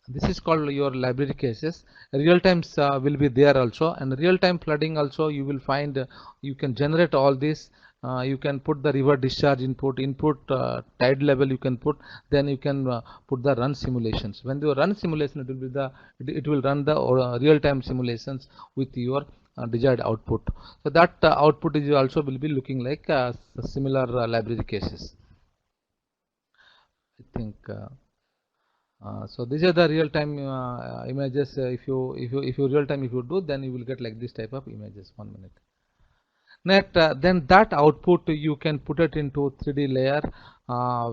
this is called your library cases. Real times will be there also, and real time flooding also you will find. You can generate all this. You can put the river discharge input tide level you can put, then you can put the run simulations. When you run simulation, it will run the real time simulations with your desired output. So that output is also will be looking like similar library cases. I think so these are the real time images. If you real time if you do, then you will get like this type of images. 1 minute. Next, then that output you can put it into 3D layer,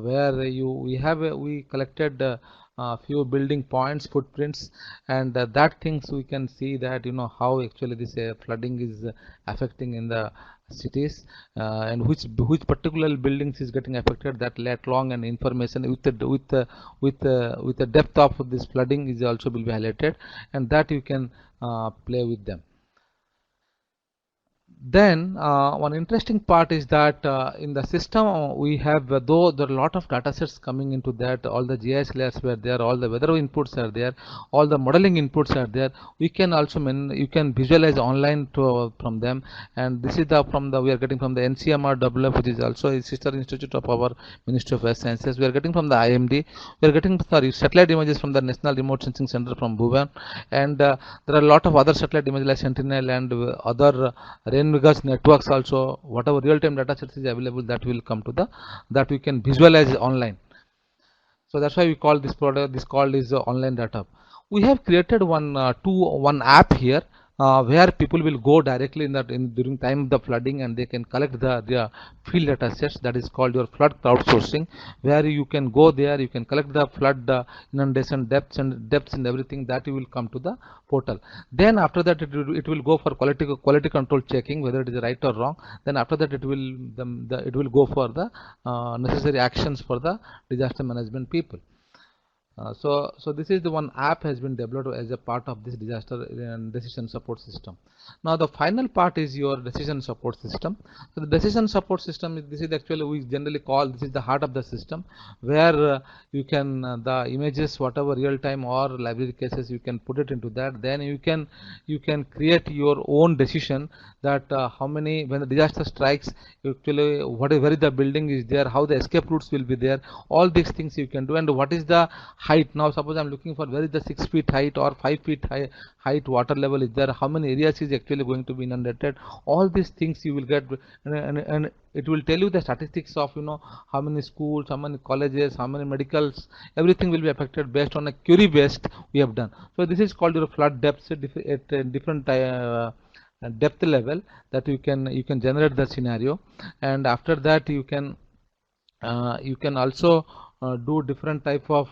where we collected few building points, footprints, and that things we can see that how actually this flooding is affecting in the cities, and which particular buildings is getting affected, that lat long and information with the depth of this flooding is also will be highlighted, and that you can play with them. Then one interesting part is that in the system we have, though there are a lot of data sets coming into that, all the GIS layers were there, all the weather inputs are there, all the modeling inputs are there. We can also you can visualize online from them, and this is we are getting from the NCCR WF, which is also a sister institute of our Ministry of Earth Sciences. We are getting from the IMD. We are getting satellite images from the National Remote Sensing Center from Bhuvan, and there are a lot of other satellite images like Sentinel and other regards networks also. Whatever real-time data sets is available, that will come to that we can visualize online. So that's why we call this product, this called is online data. We have created one app here. where people will go directly during time of the flooding, and they can collect the field data sets. That is called your flood crowdsourcing, where you can go there, you can collect the flood inundation depths and everything that you will come to the portal. Then after that it will go for quality control checking whether it is right or wrong. Then after that it will go for the necessary actions for the disaster management people. So this is the one app has been developed as a part of this disaster and decision support system. Now the final part is your decision support system. So the decision support system this is actually we generally call this is the heart of the system, where you can the images whatever real time or library cases you can put it into that. Then you can create your own decision that how many when the disaster strikes actually where is the building is there, how the escape routes will be there, all these things you can do, and what is the height. Now suppose I'm looking for where is the 6 feet height or 5 feet height water level is there, how many areas is actually going to be inundated, all these things you will get, and it will tell you the statistics of how many schools, how many colleges, how many medicals, everything will be affected based on a query based we have done. So this is called your flood depths at different depth level that you can generate the scenario. And after that you can also do different type of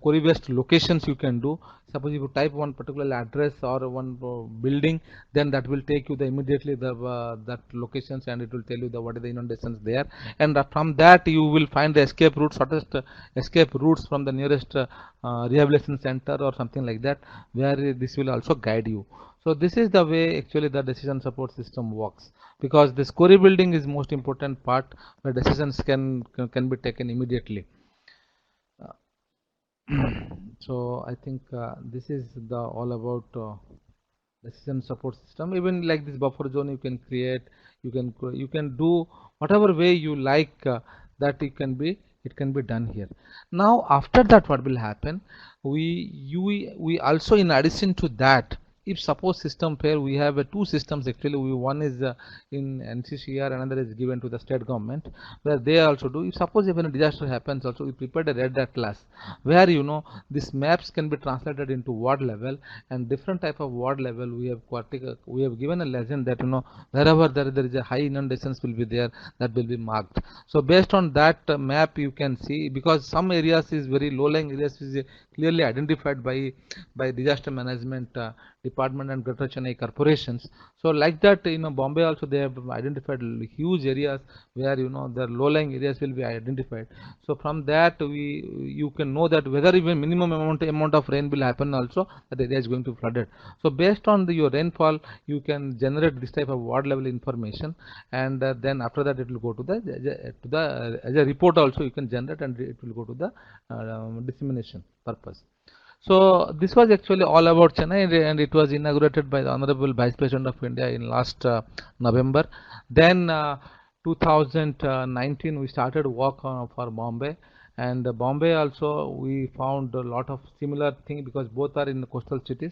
query based locations you can do. Suppose if you type one particular address or one building, then that will take you the immediately that locations, and it will tell you what are the inundations there, and from that you will find the escape routes, shortest escape routes from the nearest rehabilitation center or something like that, where this will also guide you. So this is the way actually the decision support system works, because this query building is most important part where decisions can be taken immediately. So I think this is the all about decision support system. Even like this buffer zone you can create, you can do whatever way you like that it can be done here. Now after that what will happen, we also in addition to that, if suppose system fair, we have two systems actually. One is in NCCR, another is given to the state government, where they also do. If suppose even a disaster happens, also we prepared a red atlas where these maps can be translated into ward level, and different type of ward level we have given a legend that wherever there is a high inundations will be there, that will be marked. So based on that map you can see, because some areas is very low lying areas is clearly identified by disaster management department and Greater Chennai corporations. So like that Bombay also they have identified huge areas where the low lying areas will be identified. So from that you can know that whether even minimum amount of rain will happen also, that area is going to flooded. So based on your rainfall you can generate this type of ward level information, and then after that it will go to the as a report also you can generate, and it will go to the dissemination purpose. So this was actually all about Chennai, and it was inaugurated by the Honorable Vice President of India in last November. Then 2019 we started work for Bombay, and Bombay also we found a lot of similar thing because both are in the coastal cities.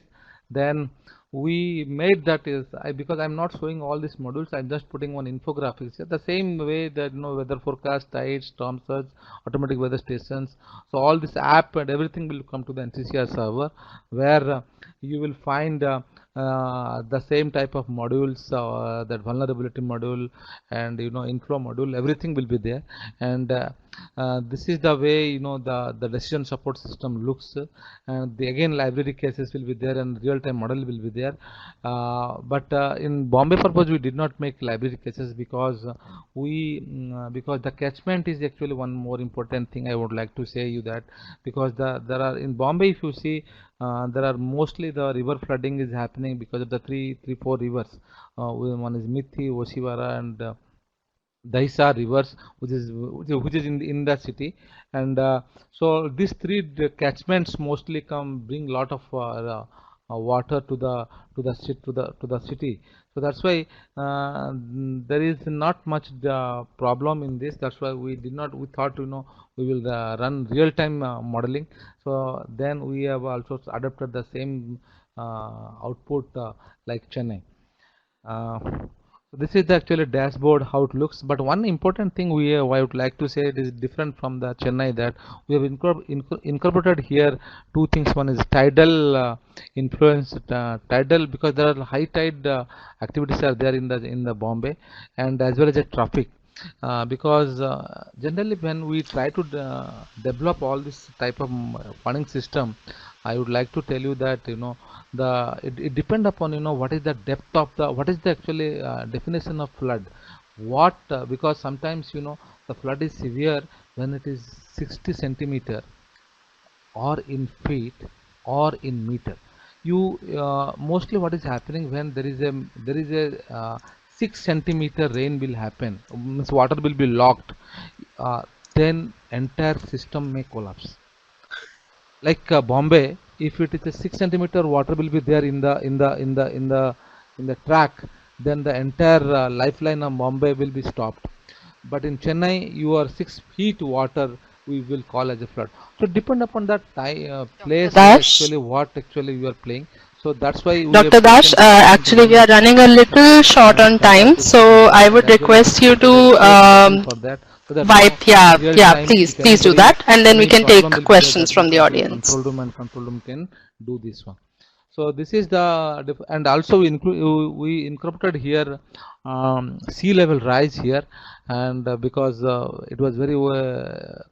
Then we made that is because I'm not showing all these modules, I'm just putting one infographics here. The same way that weather forecast, tides, storm surge, automatic weather stations. So all this app and everything will come to the NCCR server, where you will find the same type of modules, that vulnerability module and inflow module, everything will be there. And this is the way the decision support system looks, and again library cases will be there and real-time model will be there. But in Bombay purpose we did not make library cases because because the catchment is actually one more important thing I would like to say you that, because there are in Bombay, if you see, there are mostly the river flooding is happening because of the four rivers. One is Mithi, Oshiwara, and Dahisar rivers, which is in the city, and so these three catchments mostly bring lot of water to the city. So that's why there is not much problem in this. That's why we thought we will run real-time modeling. So then we have also adopted the same output like Chennai. This is the actually dashboard how it looks. But one important thing I would like to say, it is different from the Chennai, that we have incorporated here two things. One is tidal influence, tidal, because there are high tide activities are there in the Bombay, and as well as the traffic. Because generally when we try to develop all this type of funding system, I would like to tell you that it depend upon what is the depth of what is the actually definition of flood, what because sometimes the flood is severe when it is 60 centimeter or in feet or in meter. You mostly what is happening when there is a 6 centimeter rain will happen, means water will be locked, then entire system may collapse. Like Bombay, if it is a 6 centimeter water will be there in the track, then the entire lifeline of Bombay will be stopped. But in Chennai, you are 6 feet water, we will call as a flood. So depend upon that place actually what actually you are playing. So that's why Dr. Dash, actually we are running a little short on time, so I would request you to please do that, and then we can take questions from the audience. Control room can do this one. So this is the, and also we incorporated here sea level rise here, and because it was very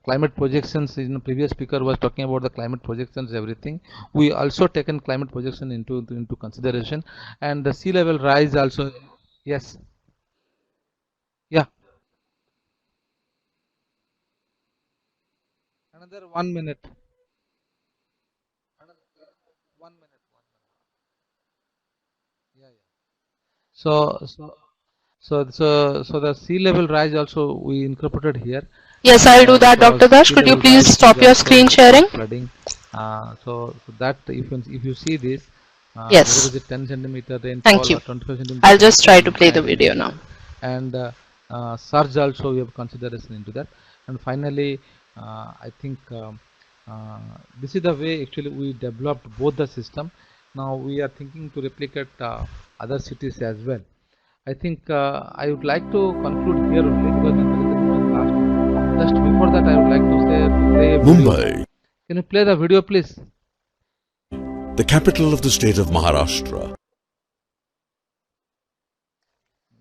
climate projections, previous speaker was talking about the climate projections, everything. We also taken climate projection into consideration, and the sea level rise also. Yes. Yeah. Another 1 minute. Another 1 minute. Yeah. So the sea level rise also we incorporated here. Yes, I'll do that, Dr. Dash. Could you please stop your screen sharing? Flooding. So that if you see this, yes. there is a 10 centimeter rainfall. Thank you. 25 centimeter. I'll just try to play the video now. And surge also we have consideration into that. And finally, I think this is the way actually we developed both the system. Now we are thinking to replicate other cities as well. I think I would like to conclude here only, because there is a last one. Just before that, I would like to say, play a video. Mumbai. Can you play the video, please? The capital of the state of Maharashtra,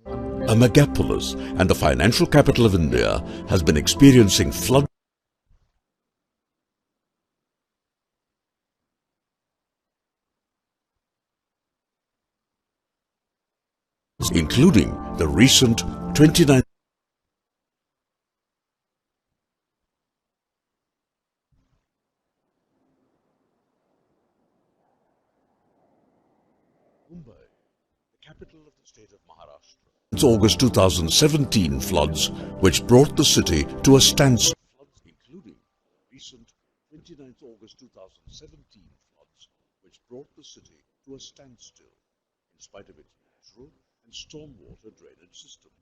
a megapolis and the financial capital of India, has been experiencing flood, including the recent 29th Mumbai, the capital of the state of Maharashtra. It's August 2017 floods which brought the city to a standstill, including recent 29th August 2017 floods which brought the city to a standstill in spite of its natural and stormwater drainage systems.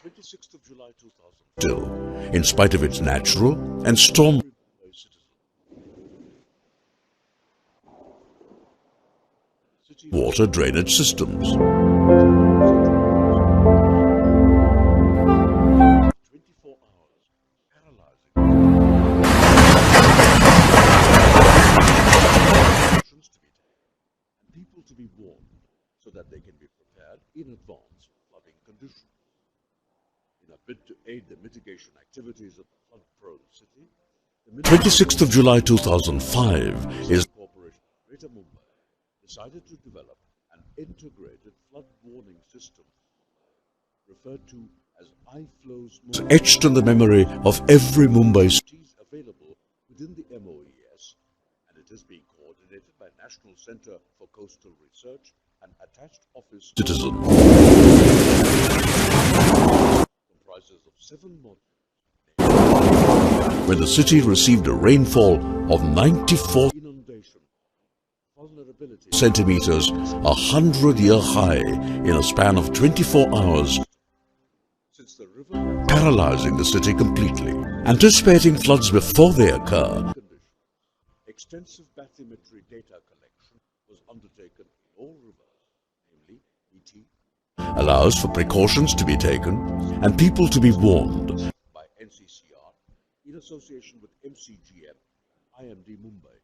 26th of July 2000. Still, in spite of its natural and storm water drainage systems. 24 hours, paralyzing. Actions to be taken and people to be warned so that they can be prepared in advance for flooding conditions. In a bid to aid the mitigation activities of the flood-prone city, the 26th of July 2005 is Corporation of Greater Mumbai decided to develop an integrated flood warning system referred to as iFlows Mumbai, etched in the memory of every Mumbai city available within the MOES, and it is being coordinated by National Center for Coastal Research and attached office citizen. Comprises of 7 modules. When the city received a rainfall of 94 inundation centimeters, 100-year high, in a span of 24 hours. since the river paralyzing the city completely. Anticipating floods before they occur, extensive bathymetry data collection was undertaken in all rivers, namely ET, allows for precautions to be taken and people to be warned by NCCR in association with MCGM, IMD Mumbai.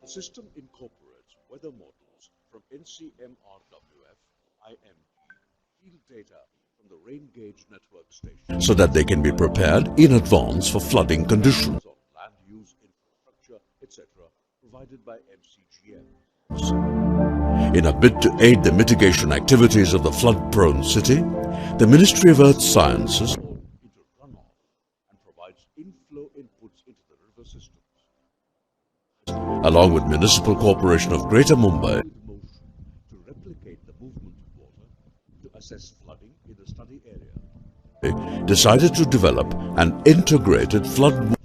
The system incorporates weather models from NCMRWF, IMD, field data from the rain gauge network station so that they can be prepared in advance for flooding conditions on land use infrastructure, etc., provided by MCGM. In a bid to aid the mitigation activities of the flood-prone city, the Ministry of Earth Sciences into runoff and provides inflow inputs into the river systems. Along with Municipal Corporation of Greater Mumbai, to replicate the movement of water to assess flooding in the study area, they decided to develop an integrated flood model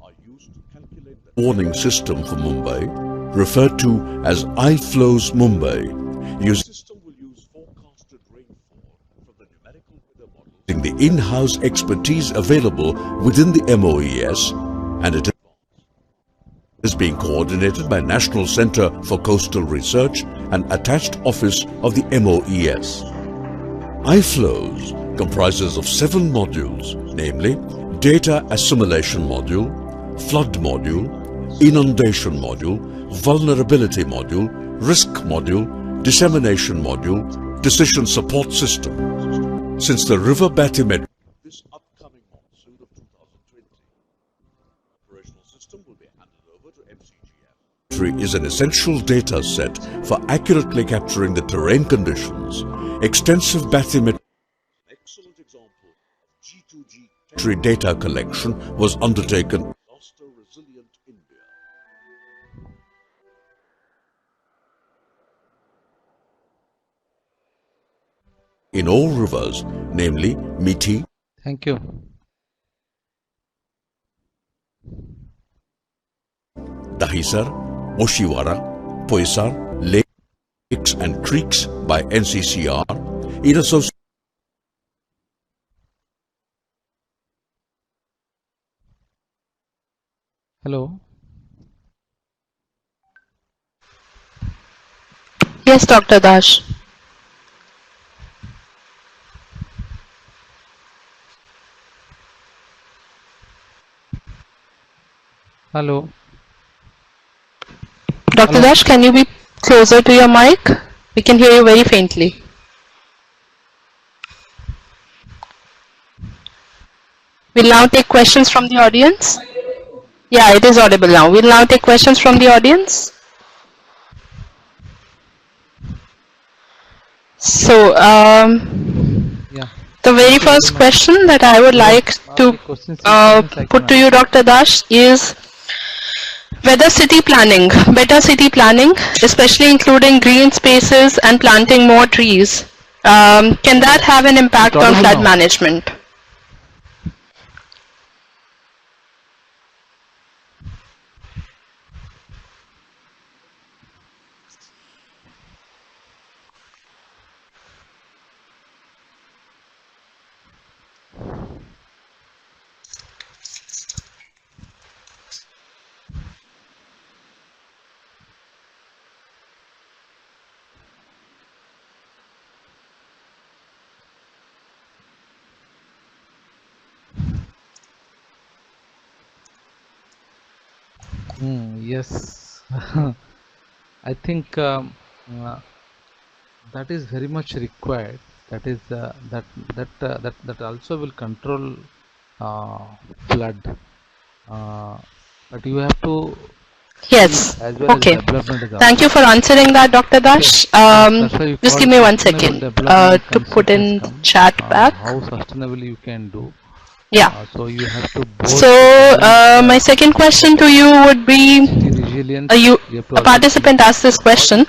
are used to calculate the warning system for Mumbai, referred to as iFlows Mumbai. The system will use forecasted rainfall from the numerical weather models using the in-house expertise available within the MOES, and it is being coordinated by National Centre for Coastal Research and attached office of the MOES. iFlows comprises of 7 modules, namely Data Assimilation Module, Flood Module, Inundation Module, Vulnerability Module, Risk Module, Dissemination Module, Decision Support System. Since the river bathymetry this upcoming monsoon of 2020, operational system will be handed over to MCGM. Is an essential data set for accurately capturing the terrain conditions. Extensive bathymetry, excellent example of G2G data collection was undertaken. Resilient India. In all rivers, namely Miti, Thank you. Dahisar, Oshiwara, Poisar, lakes and creeks by NCCR in association. Hello. Yes, Dr. Dash. Hello. Dr. Hello. Dash, can you be closer to your mic? We can hear you very faintly. We'll now take questions from the audience. Yeah, it is audible now. We'll now take questions from the audience. So, Yeah. the very first question that I would like to put to you, Dr. Dash, is whether city planning, better city planning, especially including green spaces and planting more trees, can that have an impact on flood management? Yes. I think that is very much required. That is that also will control flood. But you have to. Yes. As well Okay. as development is Thank you for answering that, Dr. Dash. Just give me 1 second to put in chat back. How sustainably you can do. Yeah. So you have to. So my second question to you would be, a participant asked this question: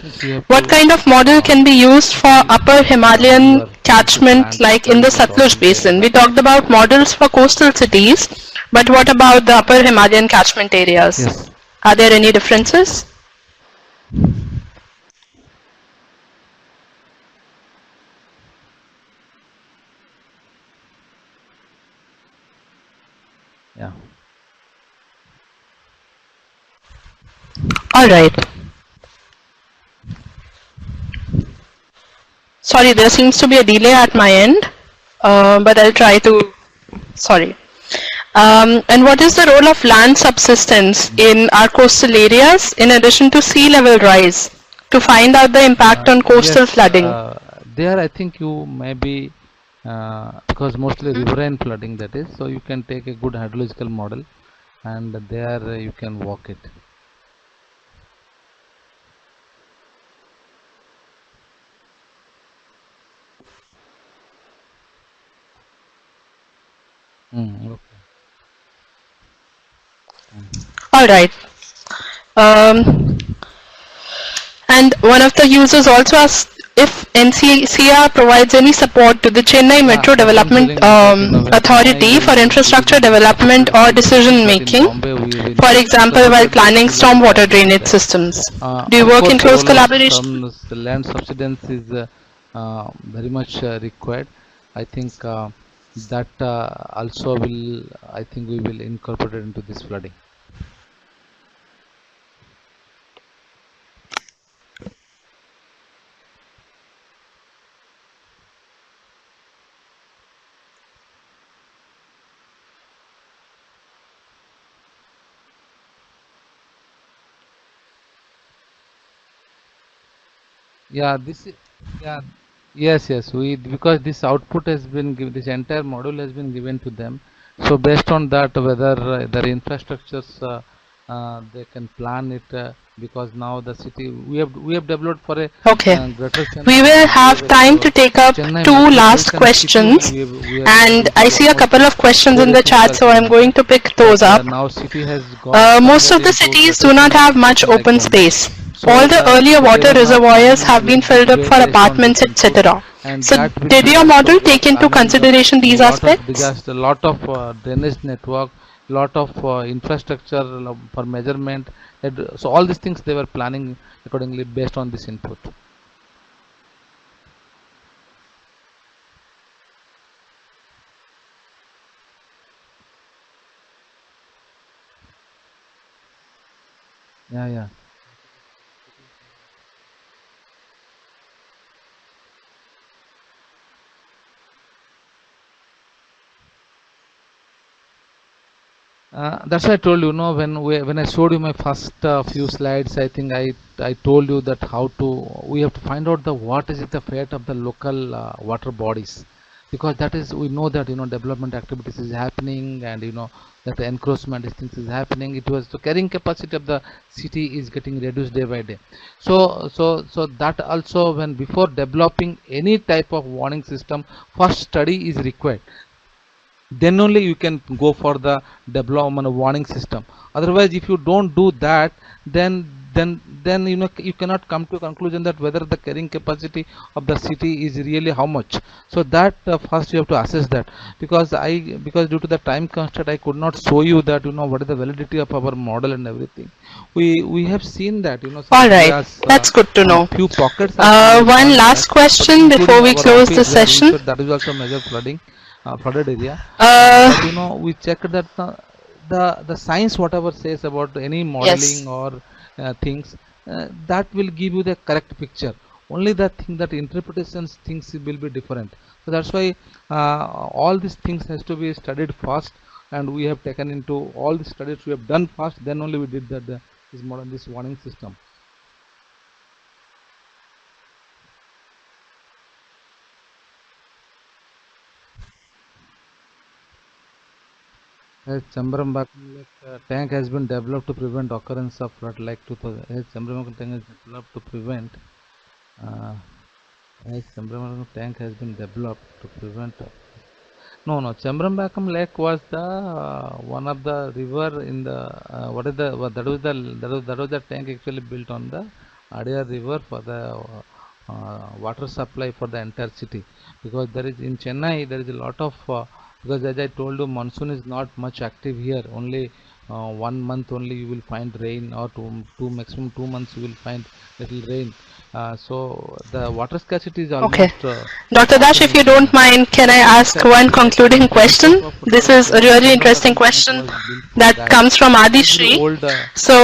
what kind of model can be used for upper Himalayan catchment, like in the Satluj basin? We talked about models for coastal cities, but what about the upper Himalayan catchment areas? Yes. Are there any differences? Yeah. All right. Sorry, there seems to be a delay at my end, but I'll try to. Sorry. And what is the role of land subsidence in our coastal areas in addition to sea level rise to find out the impact on coastal Yes, flooding? there I think you may be because mostly riverine flooding that is, so you can take a good hydrological model and there you can walk it. Okay. All right. Um, and one of the users also asked if NCCR provides any support to the Chennai Yeah, Metro that's what I'm Development telling you that when Chennai Authority for we infrastructure didn't development support or in the decision sense that in making, Bombay we for example, while supported planning through land stormwater grant drainage itself. systems. Do you Of work in course, the close role of collaboration? some land subsidence is very much required. I think that also will, I think we will incorporate into this flooding. Yeah, this is, yeah, yes, we, because this output has been given, this entire module has been given to them. So based on that, whether their infrastructures they can plan it because now the city we have developed for a Okay. greater Chennai. We will We have have time to take up Chennai two metro cells last and city. questions. We are And doing I for see a almost couple of questions in the 480 chat, square so I'm kilometer. going to pick But those up. now city has got Most converted of the into cities greater do not Chennai have much population like open Bombay. space. So All the earlier so they water were now reservoirs planning a have been very big filled up way for based on this apartments, input, etc. and So, that will did be your also model take into planning consideration a these lot of aspects? disaster, lot of drainage network, lot of infrastructure for measurement. So all these things they were planning accordingly based on this input. Yeah. That's why I told you, when I showed you my first few slides, I think I told you that how to we have to find out the what is it the fate of the local water bodies, because that is we know that development activities is happening, and that the encroachment things is happening. It was the carrying capacity of the city is getting reduced day by day. So that also, when before developing any type of warning system, first study is required, then only you can go for the development of warning system. Otherwise, if you don't do that, then you cannot come to a conclusion that whether the carrying capacity of the city is really how much. So that first you have to assess that, because due to the time constraint I could not show you that what is the validity of our model and everything. We have seen that some All right, areas, that's good to know. few pockets actually we One found that, last but question including before we our close the office where we session. should, that is also major flooding, flooded area. But Uh, we checked that the science whatever says about any modeling yes. or things, that will give you the correct picture. Only the thing that interpretations things will be different. So that's why all these things has to be studied first, and we have taken into all the studies we have done first, then only we did that this model, this warning system. As Chambrambakkam Lake tank has been developed to prevent occurrence of flood like 2000. As Chambrambakkam tank is developed to prevent. Uh, as Chambrambakkam tank has been developed to prevent. No. Chambrambakkam Lake was the one of the river in the what is the that was the tank actually built on the Adyar River for the water supply for the entire city, because there is in Chennai there is a lot of because as I told you, monsoon is not much active here. Only 1 month only you will find rain, or maximum 2 months you will find little rain. So the water scarcity is Okay. almost Dr. Dash, if you don't mind, can I ask one concluding question? This is a really interesting question that comes from Adishri. So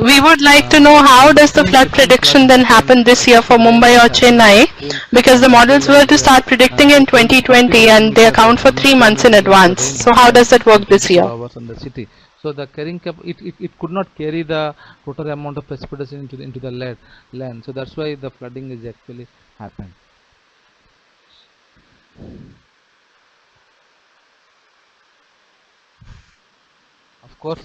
we would like to know, how does the flood prediction then happen this year for Mumbai or Chennai? Because the models were to start predicting in 2020 and they account for 3 months in advance. So how does that work this year? So the carrying it could not carry the total amount of precipitation into the land. So that's why the flooding is actually happened. Of course,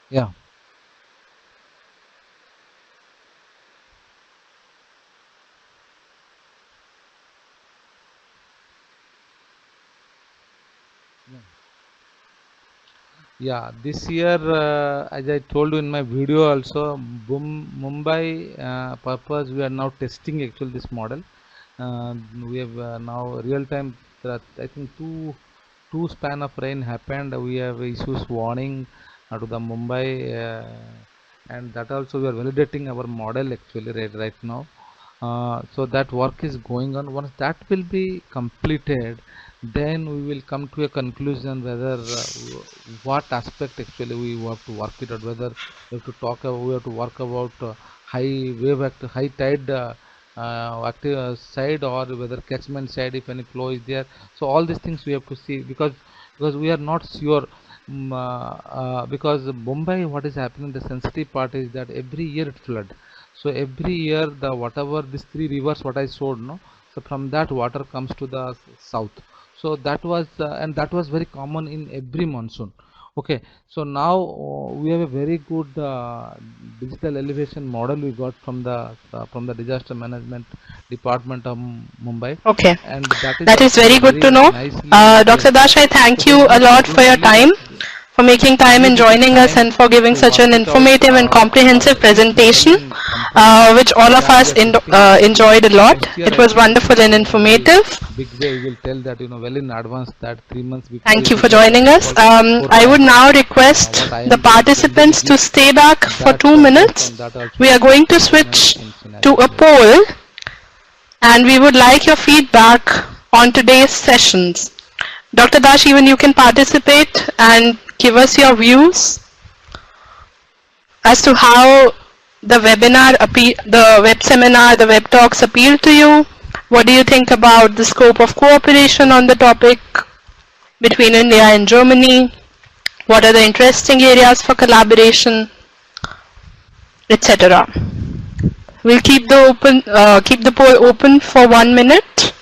yeah. Yeah, this year, as I told you in my video also, Mumbai purpose, we are now testing actually this model. We have now real time. I think two span of rain happened. We have issues warning to the Mumbai, and that also we are validating our model actually right now. So that work is going on. Once that will be completed, then we will come to a conclusion whether what aspect actually we have to work it out, whether we have to work about high tide active side, or whether catchment side, if any flow is there. So all these things we have to see, because we are not sure. Because Mumbai, what is happening, the sensitive part is that every year it flood. So every year the whatever these 3 rivers what I showed, no, so from that water comes to the south. So that was and that was very common in every monsoon. Okay, so now we have a very good digital elevation model we got from the disaster management department of Mumbai. Okay, and that is very good to know. Dr. Dash, I thank you a lot for your time, for making time and joining us, and for giving such an informative and comprehensive presentation, which all of us enjoyed a lot. It was wonderful and informative. We will tell that, well in advance, that 3 months before. Thank you for joining us. I would now request the participants to stay back for 2 minutes. We are going to switch to a poll, and we would like your feedback on today's sessions. Dr. Dash, even you can participate and give us your views as to how the webinar, the web seminar, the web talks appeal to you. What do you think about the scope of cooperation on the topic between India and Germany? What are the interesting areas for collaboration, etc.? We'll keep the poll open for 1 minute,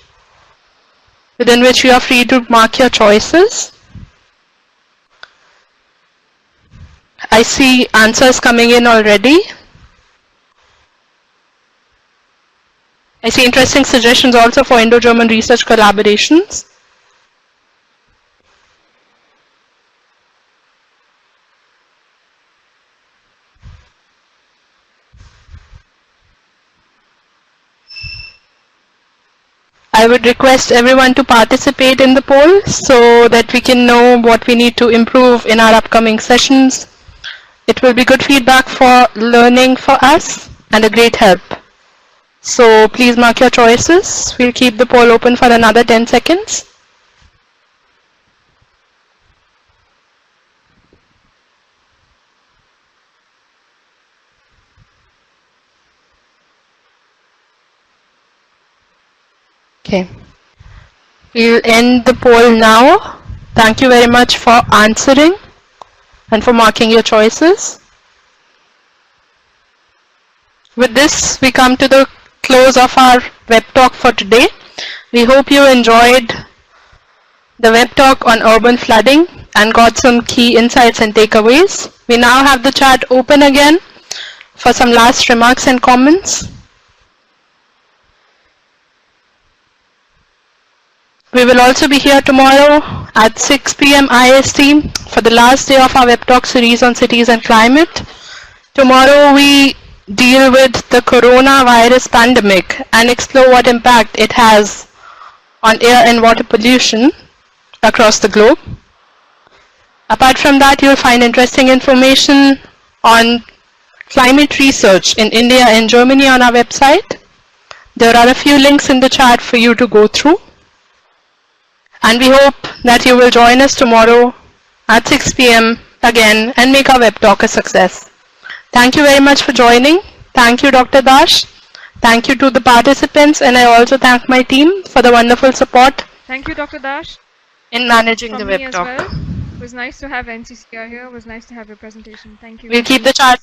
within which you are free to mark your choices. I see answers coming in already. I see interesting suggestions also for Indo-German research collaborations. I would request everyone to participate in the poll so that we can know what we need to improve in our upcoming sessions. It will be good feedback for learning for us and a great help. So please mark your choices. We'll keep the poll open for another 10 seconds. Okay. We'll end the poll now. Thank you very much for answering and for marking your choices. With this, we come to the close of our web talk for today. We hope you enjoyed the web talk on urban flooding and got some key insights and takeaways. We now have the chat open again for some last remarks and comments. We will also be here tomorrow at 6 p.m. IST for the last day of our web talk series on cities and climate. Tomorrow we deal with the coronavirus pandemic and explore what impact it has on air and water pollution across the globe. Apart from that, you'll find interesting information on climate research in India and Germany on our website. There are a few links in the chat for you to go through. And we hope that you will join us tomorrow at 6 p.m. again and make our web talk a success. Thank you very much for joining. Thank you, Dr. Dash. Thank you to the participants, and I also thank my team for the wonderful support. Thank you, Dr. Dash. In managing From the me web as talk. well. It was nice to have NCCR here. It was nice to have your presentation. Thank you. We'll keep the chat